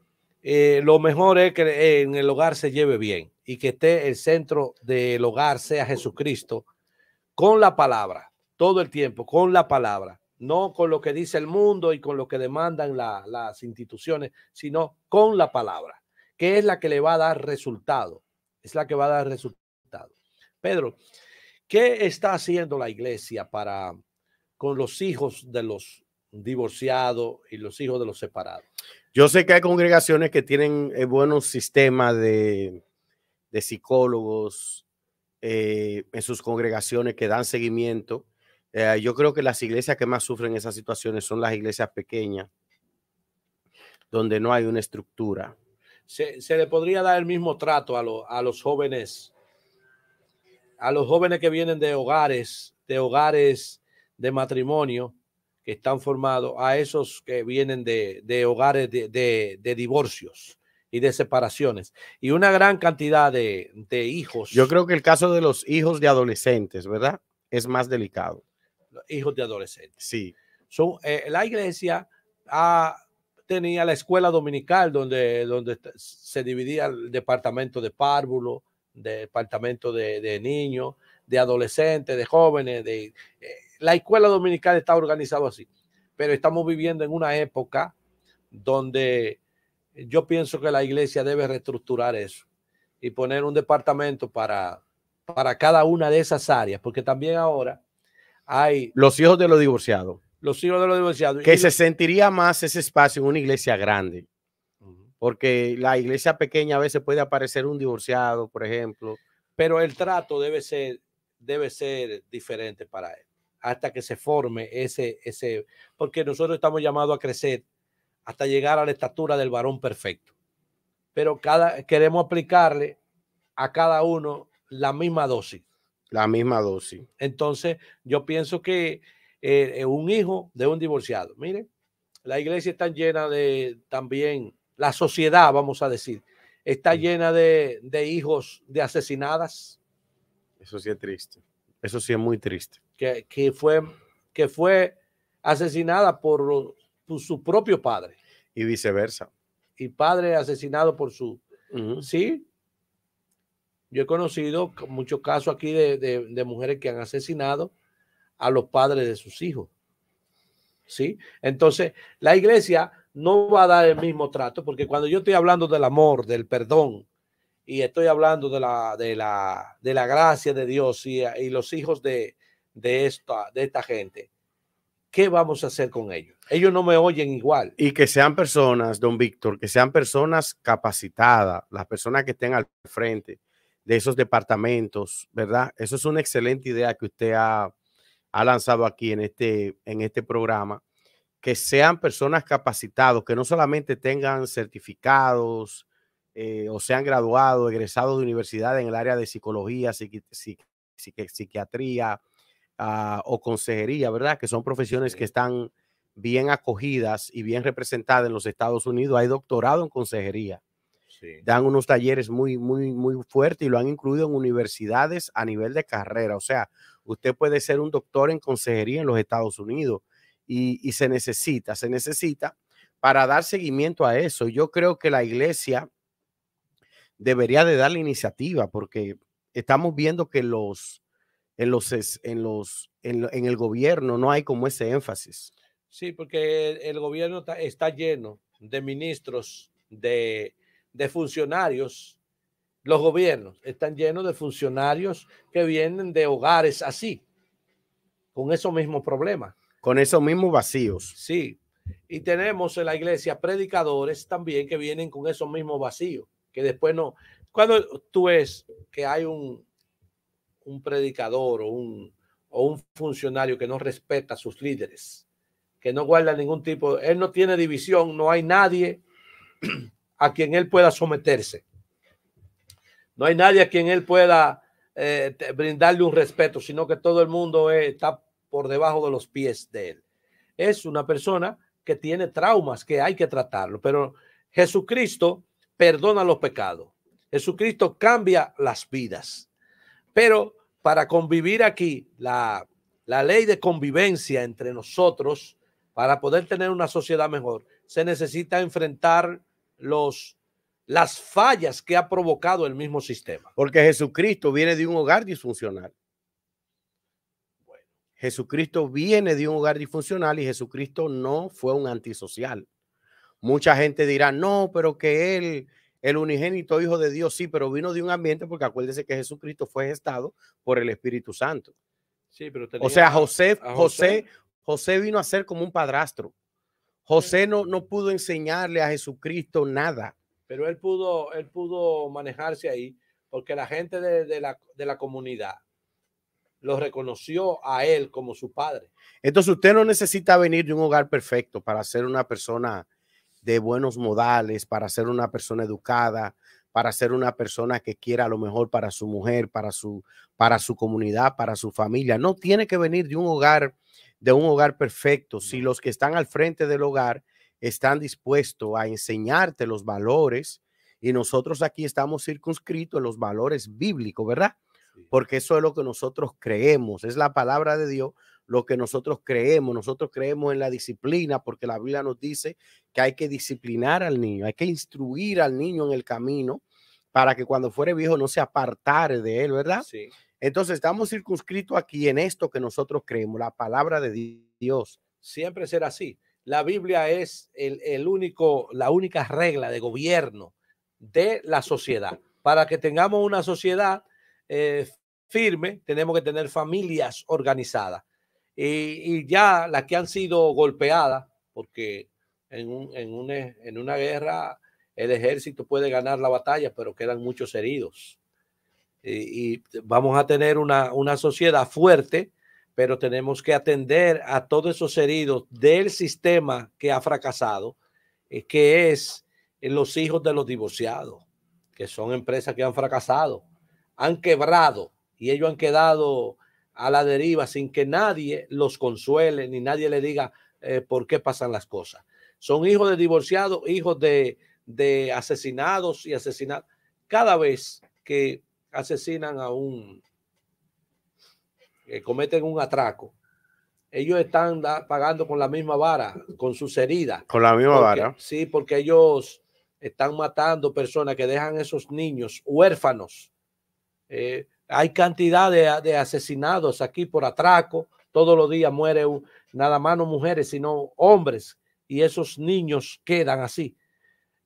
lo mejor es que en el hogar se lleve bien y que esté el centro del hogar sea Jesucristo con la palabra, todo el tiempo, con la palabra, no con lo que dice el mundo y con lo que demandan las instituciones, sino con la palabra, que es la que le va a dar resultado, es la que va a dar resultado. Pedro, ¿qué está haciendo la iglesia con los hijos de los divorciados y los hijos de los separados? Yo sé que hay congregaciones que tienen buenos sistemas de psicólogos en sus congregaciones que dan seguimiento. Yo creo que las iglesias que más sufren esas situaciones son las iglesias pequeñas, donde no hay una estructura. Se le podría dar el mismo trato a los jóvenes que vienen de hogares de matrimonio que están formados, a esos que vienen de hogares de divorcios y de separaciones, y una gran cantidad de hijos. Yo creo que el caso de los hijos de adolescentes, ¿verdad? Es más delicado. Hijos de adolescentes. Sí. La iglesia tenía la escuela dominical donde se dividía el departamento de párvulo, departamento de niños, de adolescentes, de jóvenes. La escuela dominical está organizada así, pero estamos viviendo en una época donde yo pienso que la iglesia debe reestructurar eso y poner un departamento para cada una de esas áreas, porque también ahora hay los hijos de los divorciados. Los hijos de los divorciados. Que se sentiría más ese espacio en una iglesia grande. Porque la iglesia pequeña a veces puede aparecer un divorciado, por ejemplo. Pero el trato debe ser diferente para él, hasta que se forme porque nosotros estamos llamados a crecer hasta llegar a la estatura del varón perfecto. Pero queremos aplicarle a cada uno la misma dosis. La misma dosis. Entonces, yo pienso que un hijo de un divorciado, mire, la iglesia está llena también, la sociedad, vamos a decir, está llena de hijos de asesinadas. Eso sí es triste. Eso sí es muy triste. que fue asesinada por su propio padre. Y viceversa. Y padre asesinado por su... Sí, yo he conocido muchos casos aquí de mujeres que han asesinado a los padres de sus hijos. ¿Sí? Entonces, la iglesia no va a dar el mismo trato, porque cuando yo estoy hablando del amor, del perdón, y estoy hablando de la gracia de Dios y los hijos de esta gente, ¿qué vamos a hacer con ellos? Ellos no me oyen igual. Y que sean personas, don Víctor, que sean personas capacitadas, las personas que estén al frente de esos departamentos, ¿verdad? Eso es una excelente idea que usted ha lanzado aquí en este programa, que sean personas capacitados, que no solamente tengan certificados o sean graduados, egresados de universidad en el área de psicología, psiquiatría o consejería, ¿verdad? Que son profesiones que están bien acogidas y bien representadas en los Estados Unidos. Hay doctorado en consejería. Sí. Dan unos talleres muy fuertes y lo han incluido en universidades a nivel de carrera. O sea, usted puede ser un doctor en consejería en los Estados Unidos y se necesita para dar seguimiento a eso. Yo creo que la iglesia debería de dar la iniciativa porque estamos viendo que en el gobierno no hay como ese énfasis. Sí, porque el gobierno está lleno de ministros, de funcionarios. Los gobiernos están llenos de funcionarios que vienen de hogares así, con esos mismos problemas. Con esos mismos vacíos. Sí, y tenemos en la iglesia predicadores también que vienen con esos mismos vacíos, que después no. Cuando tú ves que hay un predicador o un funcionario que no respeta a sus líderes, que no guarda ningún tipo, él no tiene división, no hay nadie a quien él pueda someterse. No hay nadie a quien él pueda brindarle un respeto, sino que todo el mundo está por debajo de los pies de él. Es una persona que tiene traumas que hay que tratarlo, pero Jesucristo perdona los pecados. Jesucristo cambia las vidas. Pero para convivir aquí, la ley de convivencia entre nosotros, para poder tener una sociedad mejor, se necesita enfrentar las fallas que ha provocado el mismo sistema. Porque Jesucristo viene de un hogar disfuncional. Bueno, Jesucristo viene de un hogar disfuncional y Jesucristo no fue un antisocial. Mucha gente dirá, no, pero que él, el unigénito hijo de Dios, sí, pero vino de un ambiente, porque acuérdese que Jesucristo fue gestado por el Espíritu Santo. Sí, pero o sea, José vino a ser como un padrastro. José no pudo enseñarle a Jesucristo nada. Pero él pudo manejarse ahí porque la gente de la comunidad lo reconoció a él como su padre. Entonces usted no necesita venir de un hogar perfecto para ser una persona de buenos modales, para ser una persona educada, para ser una persona que quiera lo mejor para su mujer, para su comunidad, para su familia. No tiene que venir de un hogar perfecto. Si los que están al frente del hogar están dispuestos a enseñarte los valores, y nosotros aquí estamos circunscritos en los valores bíblicos, ¿verdad? Porque eso es lo que nosotros creemos, es la palabra de Dios, lo que nosotros creemos en la disciplina, porque la Biblia nos dice que hay que disciplinar al niño, hay que instruir al niño en el camino para que cuando fuere viejo no se apartare de él, ¿verdad? Sí. Entonces estamos circunscritos aquí en esto que nosotros creemos, la palabra de Dios. Siempre será así. La Biblia es la única regla de gobierno de la sociedad. Para que tengamos una sociedad firme, tenemos que tener familias organizadas. Y ya las que han sido golpeadas, porque en una guerra el ejército puede ganar la batalla, pero quedan muchos heridos. Y vamos a tener una sociedad fuerte, pero tenemos que atender a todos esos heridos del sistema que ha fracasado, que es los hijos de los divorciados, que son empresas que han fracasado, han quebrado y ellos han quedado a la deriva sin que nadie los consuele ni nadie le diga por qué pasan las cosas. Son hijos de divorciados, hijos de asesinados y asesinados. Cada vez que asesinan a un cometen un atraco, ellos están pagando con la misma vara, con sus heridas. Con la misma vara. Sí, porque ellos están matando personas que dejan esos niños huérfanos. Hay cantidad de asesinados aquí por atraco. Todos los días muere nada más no mujeres, sino hombres. Y esos niños quedan así.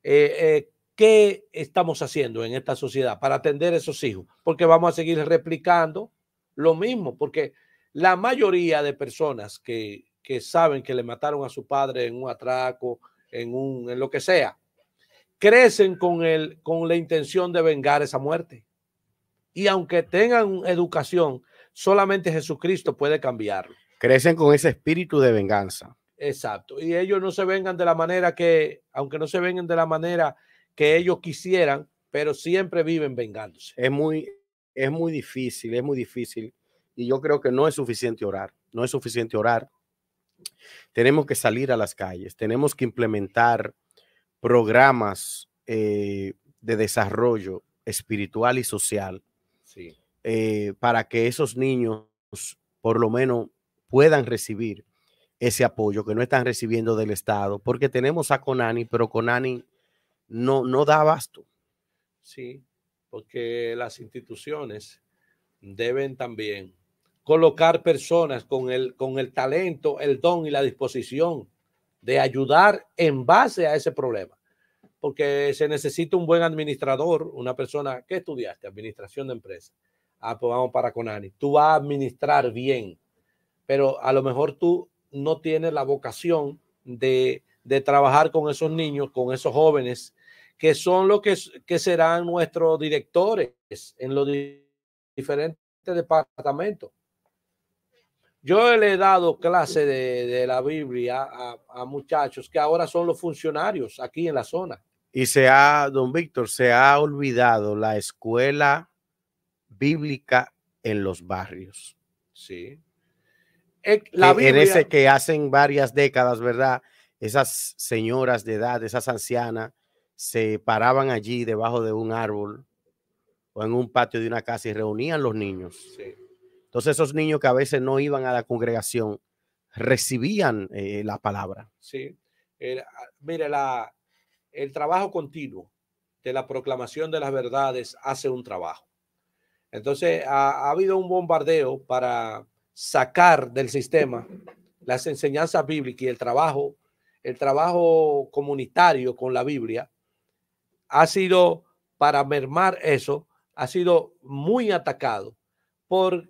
¿Qué estamos haciendo en esta sociedad para atender a esos hijos? Porque vamos a seguir replicando lo mismo, porque la mayoría de personas que saben que le mataron a su padre en un atraco, en lo que sea, crecen con la intención de vengar esa muerte. Y aunque tengan educación, solamente Jesucristo puede cambiarlo. Crecen con ese espíritu de venganza. Exacto. Y ellos no se vengan de la manera que, aunque no se vengan de la manera que ellos quisieran, pero siempre viven vengándose. Es muy difícil, es muy difícil. Y yo creo que no es suficiente orar. No es suficiente orar. Tenemos que salir a las calles. Tenemos que implementar programas de desarrollo espiritual y social, sí, para que esos niños por lo menos puedan recibir ese apoyo que no están recibiendo del Estado, porque tenemos a Conani, pero Conani no da abasto. Sí, porque las instituciones deben también colocar personas con el talento, el don y la disposición de ayudar en base a ese problema. Porque se necesita un buen administrador, una persona que estudiaste, administración de empresas. Ah, pues vamos para Conani. Tú vas a administrar bien, pero a lo mejor tú no tienes la vocación de trabajar con esos niños, con esos jóvenes, que son los que serán nuestros directores en los diferentes departamentos. Yo le he dado clase de la Biblia a muchachos que ahora son los funcionarios aquí en la zona. Y don Víctor, se ha olvidado la escuela bíblica en los barrios. Sí. La Biblia, en ese que hacen varias décadas, ¿verdad? Esas señoras de edad, esas ancianas, se paraban allí debajo de un árbol o en un patio de una casa y reunían los niños. Sí. Entonces esos niños que a veces no iban a la congregación recibían la palabra. Sí. Mire, el trabajo continuo de la proclamación de las verdades hace un trabajo. Entonces ha habido un bombardeo para sacar del sistema las enseñanzas bíblicas y el trabajo comunitario con la Biblia ha sido, para mermar eso, ha sido muy atacado por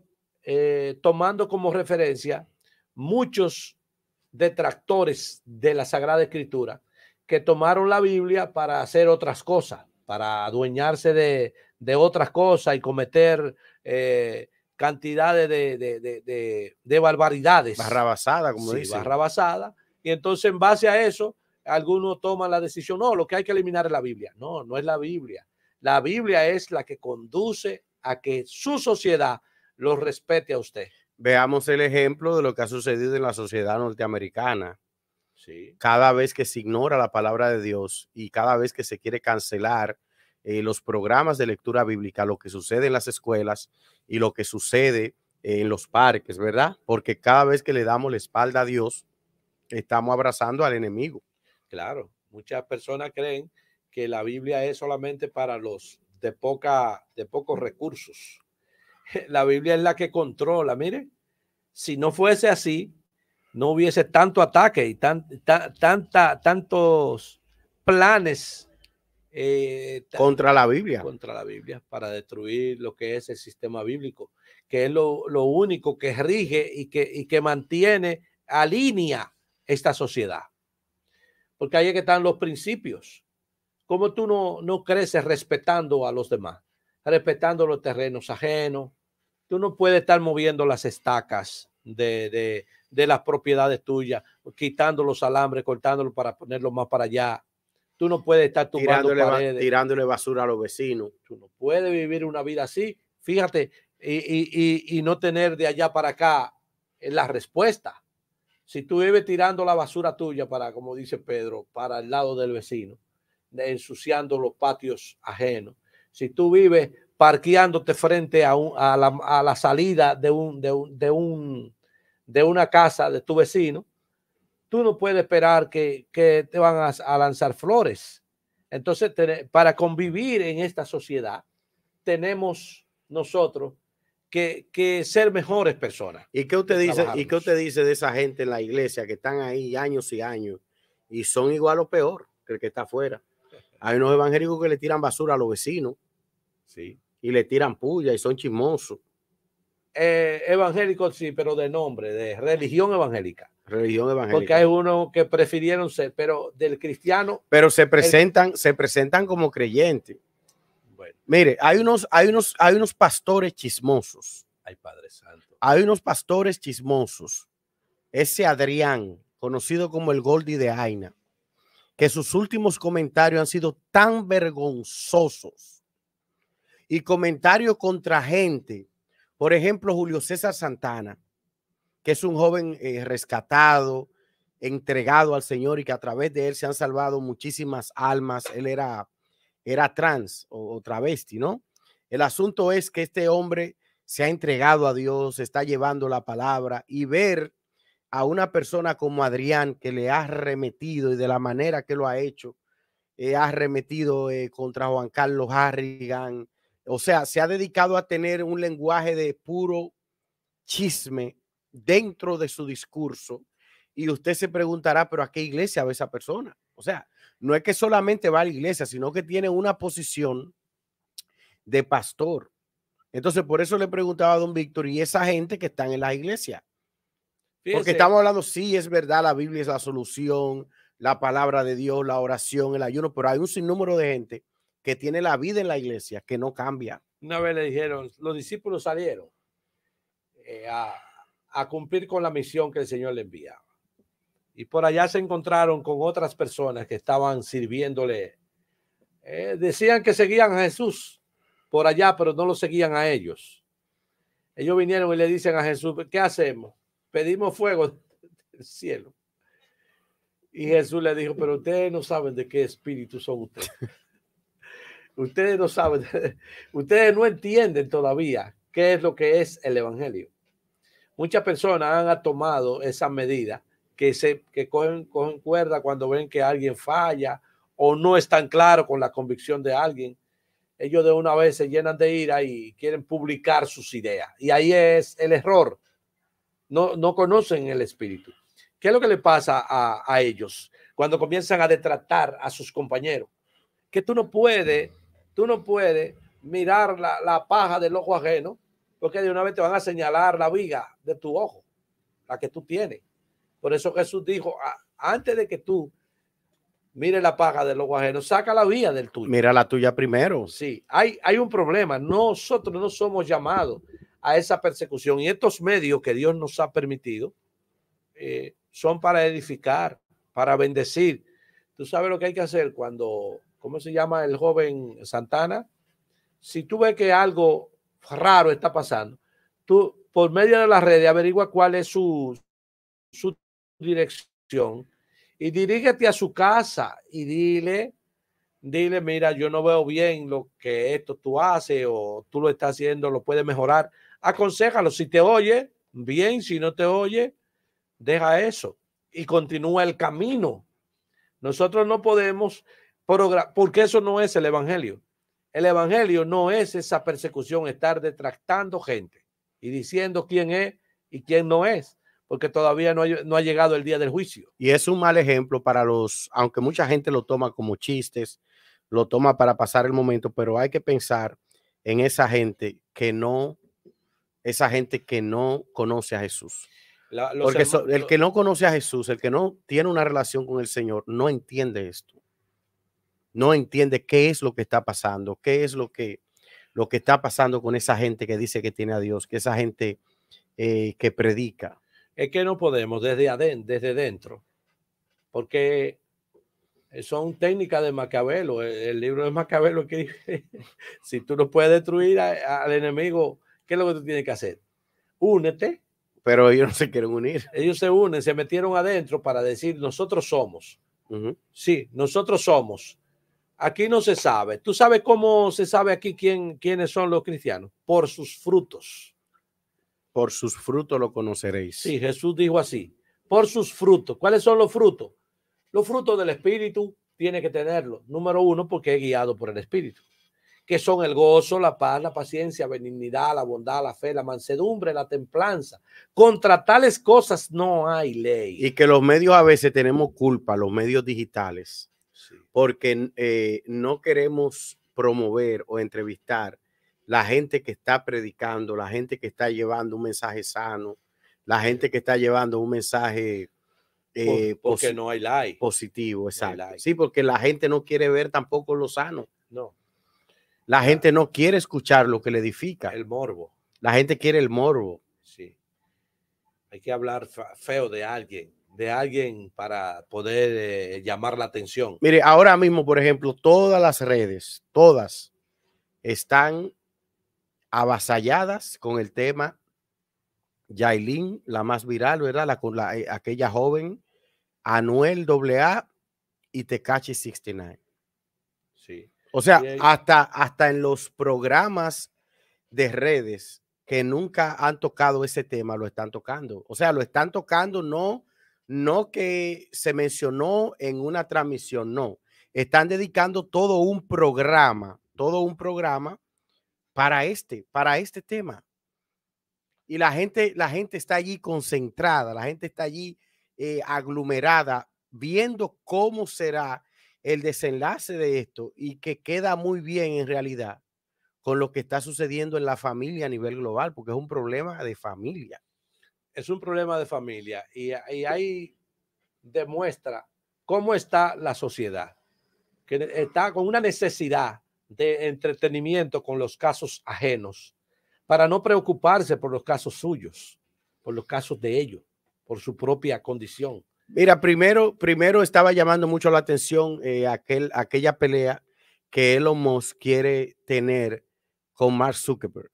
tomando como referencia muchos detractores de la Sagrada Escritura que tomaron la Biblia para hacer otras cosas, para adueñarse de otras cosas y cometer cantidades de barbaridades. Barrabasada, como sí, dicen. Barrabasada. Y entonces en base a eso, algunos toman la decisión, no, lo que hay que eliminar es la Biblia. No, no es la Biblia. La Biblia es la que conduce a que su sociedad lo respete a usted. Veamos el ejemplo de lo que ha sucedido en la sociedad norteamericana. Sí. Cada vez que se ignora la palabra de Dios y cada vez que se quiere cancelar los programas de lectura bíblica, lo que sucede en las escuelas y lo que sucede en los parques, ¿verdad? Porque cada vez que le damos la espalda a Dios, estamos abrazando al enemigo. Claro, muchas personas creen que la Biblia es solamente para los de pocos recursos. La Biblia es la que controla. Mire, si no fuese así, no hubiese tanto ataque y tantos planes contra la Biblia. Contra la Biblia para destruir lo que es el sistema bíblico, que es lo único que rige y que mantiene a línea esta sociedad. Porque ahí es que están los principios. ¿Cómo tú no creces respetando a los demás? Respetando los terrenos ajenos. Tú no puedes estar moviendo las estacas de las propiedades tuyas, quitando los alambres, cortándolos para ponerlos más para allá. Tú no puedes estar tumbando paredes. Tirándole basura a los vecinos. Tú no puedes vivir una vida así. Fíjate, y no tener de allá para acá la respuesta. Si tú vives tirando la basura tuya para, como dice Pedro, para el lado del vecino, ensuciando los patios ajenos. Si tú vives parqueándote frente a la salida de una casa de tu vecino, tú no puedes esperar que te van a lanzar flores. Entonces, para convivir en esta sociedad, tenemos nosotros que ser mejores personas. ¿Y qué usted dice? ¿Y qué usted dice de esa gente en la iglesia que están ahí años y años y son igual o peor que el que está afuera? Hay unos evangélicos que le tiran basura a los vecinos, sí, y le tiran puya y son chismosos. Evangélicos sí, pero de nombre, de religión evangélica. Religión evangélica. Porque hay unos que prefirieron ser, pero del cristiano. Pero se presentan como creyentes. Bueno. Mire, hay unos pastores chismosos. Ay, Padre Santo. Hay unos pastores chismosos. Ese Adrián, conocido como el Goldie de Aina, que sus últimos comentarios han sido tan vergonzosos y comentarios contra gente. Por ejemplo, Julio César Santana, que es un joven rescatado, entregado al Señor y que a través de él se han salvado muchísimas almas. Él era trans o travesti, ¿no? El asunto es que este hombre se ha entregado a Dios, está llevando la palabra, y ver a una persona como Adrián que le ha arremetido y de la manera que lo ha hecho, ha arremetido contra Juan Carlos Harrigan, o sea, se ha dedicado a tener un lenguaje de puro chisme dentro de su discurso, y usted se preguntará, pero ¿a qué iglesia va esa persona? O sea, no es que solamente va a la iglesia, sino que tiene una posición de pastor. Entonces, por eso le preguntaba a don Víctor, y esa gente que están en la iglesia. Porque estamos hablando, sí, es verdad, la Biblia es la solución, la palabra de Dios, la oración, el ayuno, pero hay un sinnúmero de gente que tiene la vida en la iglesia que no cambia. Una vez le dijeron, los discípulos salieron a cumplir con la misión que el Señor le enviaba. Y por allá se encontraron con otras personas que estaban sirviéndole. Decían que seguían a Jesús por allá, pero no lo seguían a ellos. Ellos vinieron y le dicen a Jesús, ¿qué hacemos? Pedimos fuego del cielo. Y Jesús le dijo, pero ustedes no saben de qué espíritu son ustedes. Ustedes no saben, ustedes no entienden todavía qué es lo que es el evangelio. Muchas personas han tomado esa medida que cogen cuerda cuando ven que alguien falla o no están claros con la convicción de alguien. Ellos de una vez se llenan de ira y quieren publicar sus ideas. Y ahí es el error. No conocen el espíritu. ¿Qué es lo que le pasa a ellos cuando comienzan a detratar a sus compañeros? Que tú no puedes mirar la paja del ojo ajeno, porque de una vez te van a señalar la viga de tu ojo, la que tú tienes. Por eso Jesús dijo, antes de que tú mires la paja del ojo ajeno, saca la viga del tuyo. Mira la tuya primero. Sí, hay un problema. Nosotros no somos llamados a esa persecución, y estos medios que Dios nos ha permitido son para edificar, para bendecir. Tú sabes lo que hay que hacer cuando, ¿cómo se llama el joven Santana? Si tú ves que algo raro está pasando, tú por medio de las redes averigua cuál es su dirección y dirígete a su casa y dile, mira, yo no veo bien lo que esto tú haces o tú lo estás haciendo, lo puedes mejorar. Aconséjalo. Si te oye, bien. Si no te oye, deja eso y continúa el camino. Nosotros no podemos, porque eso no es el evangelio. El evangelio no es esa persecución, estar detractando gente y diciendo quién es y quién no es, porque todavía no ha llegado el día del juicio. Y es un mal ejemplo para aunque mucha gente lo toma como chistes, lo toma para pasar el momento, pero hay que pensar en esa gente que no conoce a Jesús. Porque el que no conoce a Jesús, el que no tiene una relación con el Señor, no entiende esto. No entiende qué es lo que está pasando, qué es lo que está pasando con esa gente que dice que tiene a Dios, que esa gente que predica. Es que no podemos desde dentro, porque son técnicas de Maquiavelo. El libro de Maquiavelo que si tú no puedes destruir al enemigo, ¿qué es lo que tú tienes que hacer? Únete. Pero ellos no se quieren unir. Ellos se unen, se metieron adentro para decir nosotros somos. Sí, nosotros somos. Aquí no se sabe. ¿Tú sabes cómo se sabe aquí quiénes son los cristianos? Por sus frutos. Por sus frutos lo conoceréis. Sí, Jesús dijo así. Por sus frutos. ¿Cuáles son los frutos? Los frutos del Espíritu tiene que tenerlo. Número uno, porque es guiado por el Espíritu, que son el gozo, la paz, la paciencia, benignidad, la bondad, la fe, la mansedumbre, la templanza. Contra tales cosas no hay ley. Y que los medios a veces tenemos culpa, los medios digitales, sí, porque no queremos promover o entrevistar la gente que está predicando, la gente que está llevando un mensaje sano, la gente que está llevando un mensaje porque no hay like. Positivo, exacto. No like. Sí, porque la gente no quiere ver tampoco lo sano. No. La gente no quiere escuchar lo que le edifica. El morbo. La gente quiere el morbo. Sí. Hay que hablar feo de alguien para poder llamar la atención. Mire, ahora mismo, por ejemplo, todas las redes, todas están avasalladas con el tema Yailin, la más viral, ¿verdad? Aquella joven, Anuel AA y Tekashi 69. Sí. O sea, hasta en los programas de redes que nunca han tocado ese tema, lo están tocando. O sea, lo están tocando, no que se mencionó en una transmisión, no. Están dedicando todo un programa para este tema. Y la gente está allí concentrada, la gente está allí aglomerada, viendo cómo será el desenlace de esto, y que queda muy bien en realidad con lo que está sucediendo en la familia a nivel global, porque es un problema de familia. Es un problema de familia y ahí demuestra cómo está la sociedad, que está con una necesidad de entretenimiento con los casos ajenos, para no preocuparse por los casos suyos, por los casos de ellos, por su propia condición. Mira, primero estaba llamando mucho la atención aquella pelea que Elon Musk quiere tener con Mark Zuckerberg.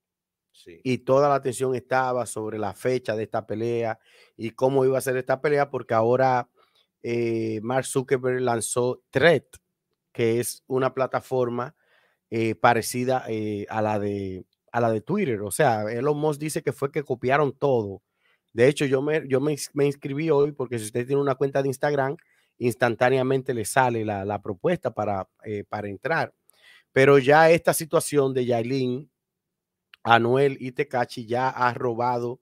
Sí. Y toda la atención estaba sobre la fecha de esta pelea y cómo iba a ser esta pelea, porque ahora Mark Zuckerberg lanzó Thread, que es una plataforma parecida a la de Twitter. O sea, Elon Musk dice que fue que copiaron todo. De hecho, yo me inscribí hoy, porque si usted tiene una cuenta de Instagram, instantáneamente le sale la propuesta para entrar. Pero ya esta situación de Yailin, Anuel y Tekashi ya ha robado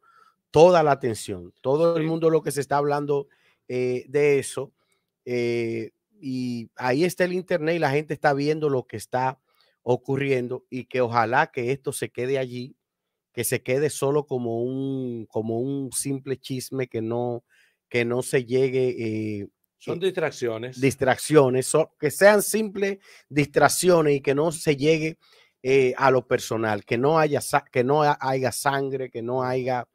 toda la atención. Todo el mundo lo que se está hablando de eso. Y ahí está el internet y la gente está viendo lo que está ocurriendo, y que ojalá que esto se quede allí, que se quede solo como un simple chisme, que no se llegue. Son distracciones. Que sean simples distracciones y que no se llegue a lo personal, que no haya sangre, que no haya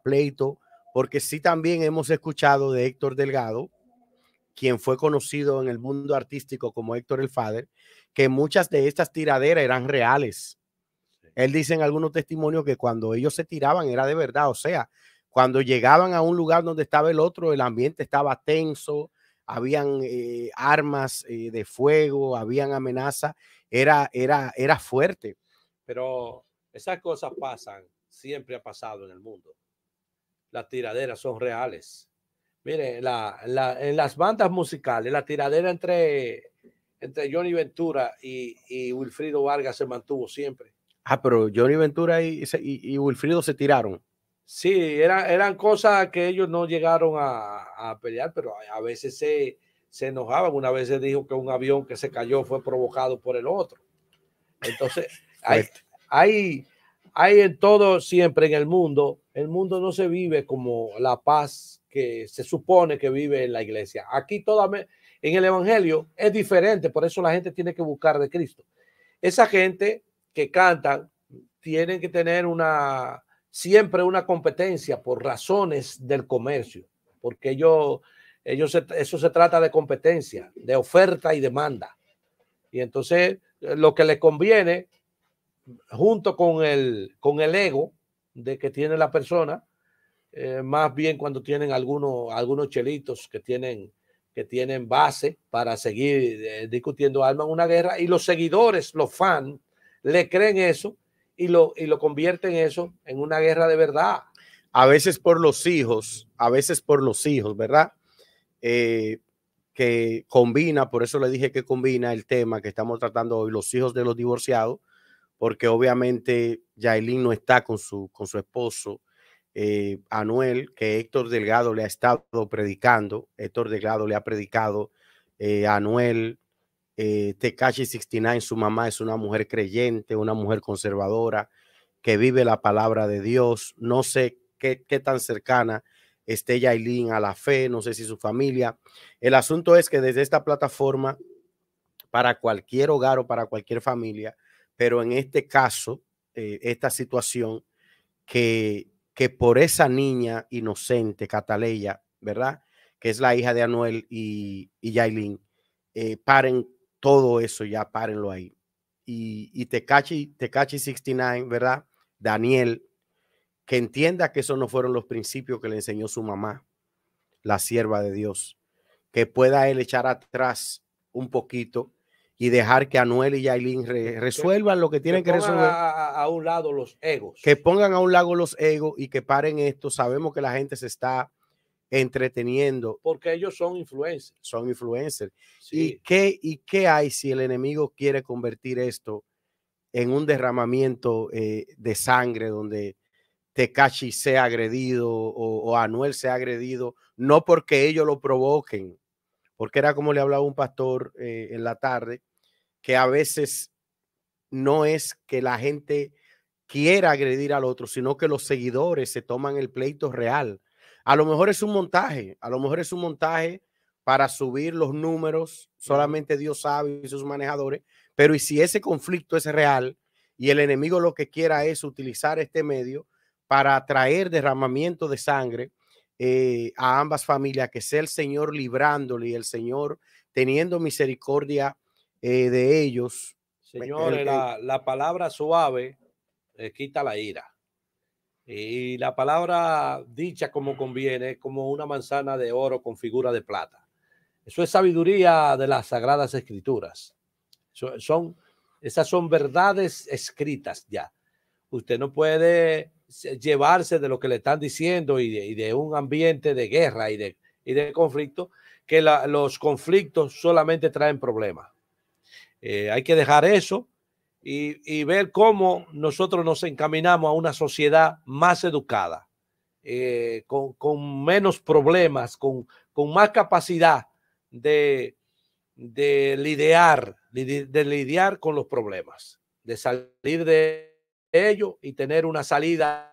pleito, porque sí también hemos escuchado de Héctor Delgado, quien fue conocido en el mundo artístico como Héctor el Father, que muchas de estas tiraderas eran reales. Él dice en algunos testimonios que cuando ellos se tiraban era de verdad. O sea, cuando llegaban a un lugar donde estaba el otro, el ambiente estaba tenso, habían armas de fuego, habían amenazas, era fuerte. Pero esas cosas pasan, siempre ha pasado en el mundo. Las tiraderas son reales. Mire, en las bandas musicales, la tiradera entre Johnny Ventura y Wilfrido Vargas se mantuvo siempre. Pero Johnny Ventura y Wilfrido se tiraron. Sí, eran cosas que ellos no llegaron a pelear, pero a veces se enojaban. Una vez se dijo que un avión que se cayó fue provocado por el otro. Entonces, hay en todo, siempre en el mundo no se vive como la paz que se supone que vive en la iglesia. Aquí en el evangelio es diferente, por eso la gente tiene que buscar de Cristo. Esa gente que cantan tienen que tener siempre una competencia por razones del comercio, porque eso se trata de competencia, de oferta y demanda. Y entonces lo que le conviene, junto con el ego de que tiene la persona, más bien cuando tienen algunos chelitos que tienen que tienen base para seguir discutiendo armas en una guerra, y los seguidores, los fans, le creen eso y lo convierten eso en una guerra de verdad. A veces por los hijos, ¿verdad? Que combina, por eso le dije que combina el tema que estamos tratando hoy, los hijos de los divorciados, porque obviamente Yailin no está con su esposo, Anuel, que Héctor Delgado le ha estado predicando. Héctor Delgado le ha predicado a Anuel. Tekashi 69, su mamá es una mujer creyente, una mujer conservadora, que vive la palabra de Dios. No sé qué tan cercana esté Yailin a la fe, no sé si su familia. El asunto es que desde esta plataforma, para cualquier hogar o para cualquier familia, pero en este caso, esta situación, que por esa niña inocente, Cataleya, ¿verdad? Que es la hija de Anuel y Yailin, paren todo eso, ya párenlo ahí. Y Tekashi 69, ¿verdad? Daniel, que entienda que esos no fueron los principios que le enseñó su mamá, la sierva de Dios, que pueda él echar atrás un poquito y dejar que Anuel y Yailin resuelvan lo que tienen que resolver. A un lado los egos. Que pongan a un lado los egos y que paren esto. Sabemos que la gente se está entreteniendo. Porque ellos son influencers. Son influencers. Sí. ¿Y qué hay si el enemigo quiere convertir esto en un derramamiento de sangre donde Tekashi sea agredido o Anuel sea agredido? No porque ellos lo provoquen, porque era como le hablaba un pastor en la tarde, que a veces no es que la gente quiera agredir al otro, sino que los seguidores se toman el pleito real. A lo mejor es un montaje, a lo mejor es un montaje para subir los números, solamente Dios sabe y sus manejadores, pero y si ese conflicto es real y el enemigo lo que quiera es utilizar este medio para traer derramamiento de sangre a ambas familias, que sea el Señor librándole y el Señor teniendo misericordia de ellos. Señores, la palabra suave quita la ira. Y la palabra dicha como conviene es como una manzana de oro con figura de plata. Eso es sabiduría de las Sagradas Escrituras. Esas son verdades escritas ya. Usted no puede llevarse de lo que le están diciendo y de un ambiente de guerra y de conflicto, que los conflictos solamente traen problemas. Hay que dejar eso y ver cómo nosotros nos encaminamos a una sociedad más educada, con menos problemas, con más capacidad de lidiar con los problemas, de salir de ellos y tener una salida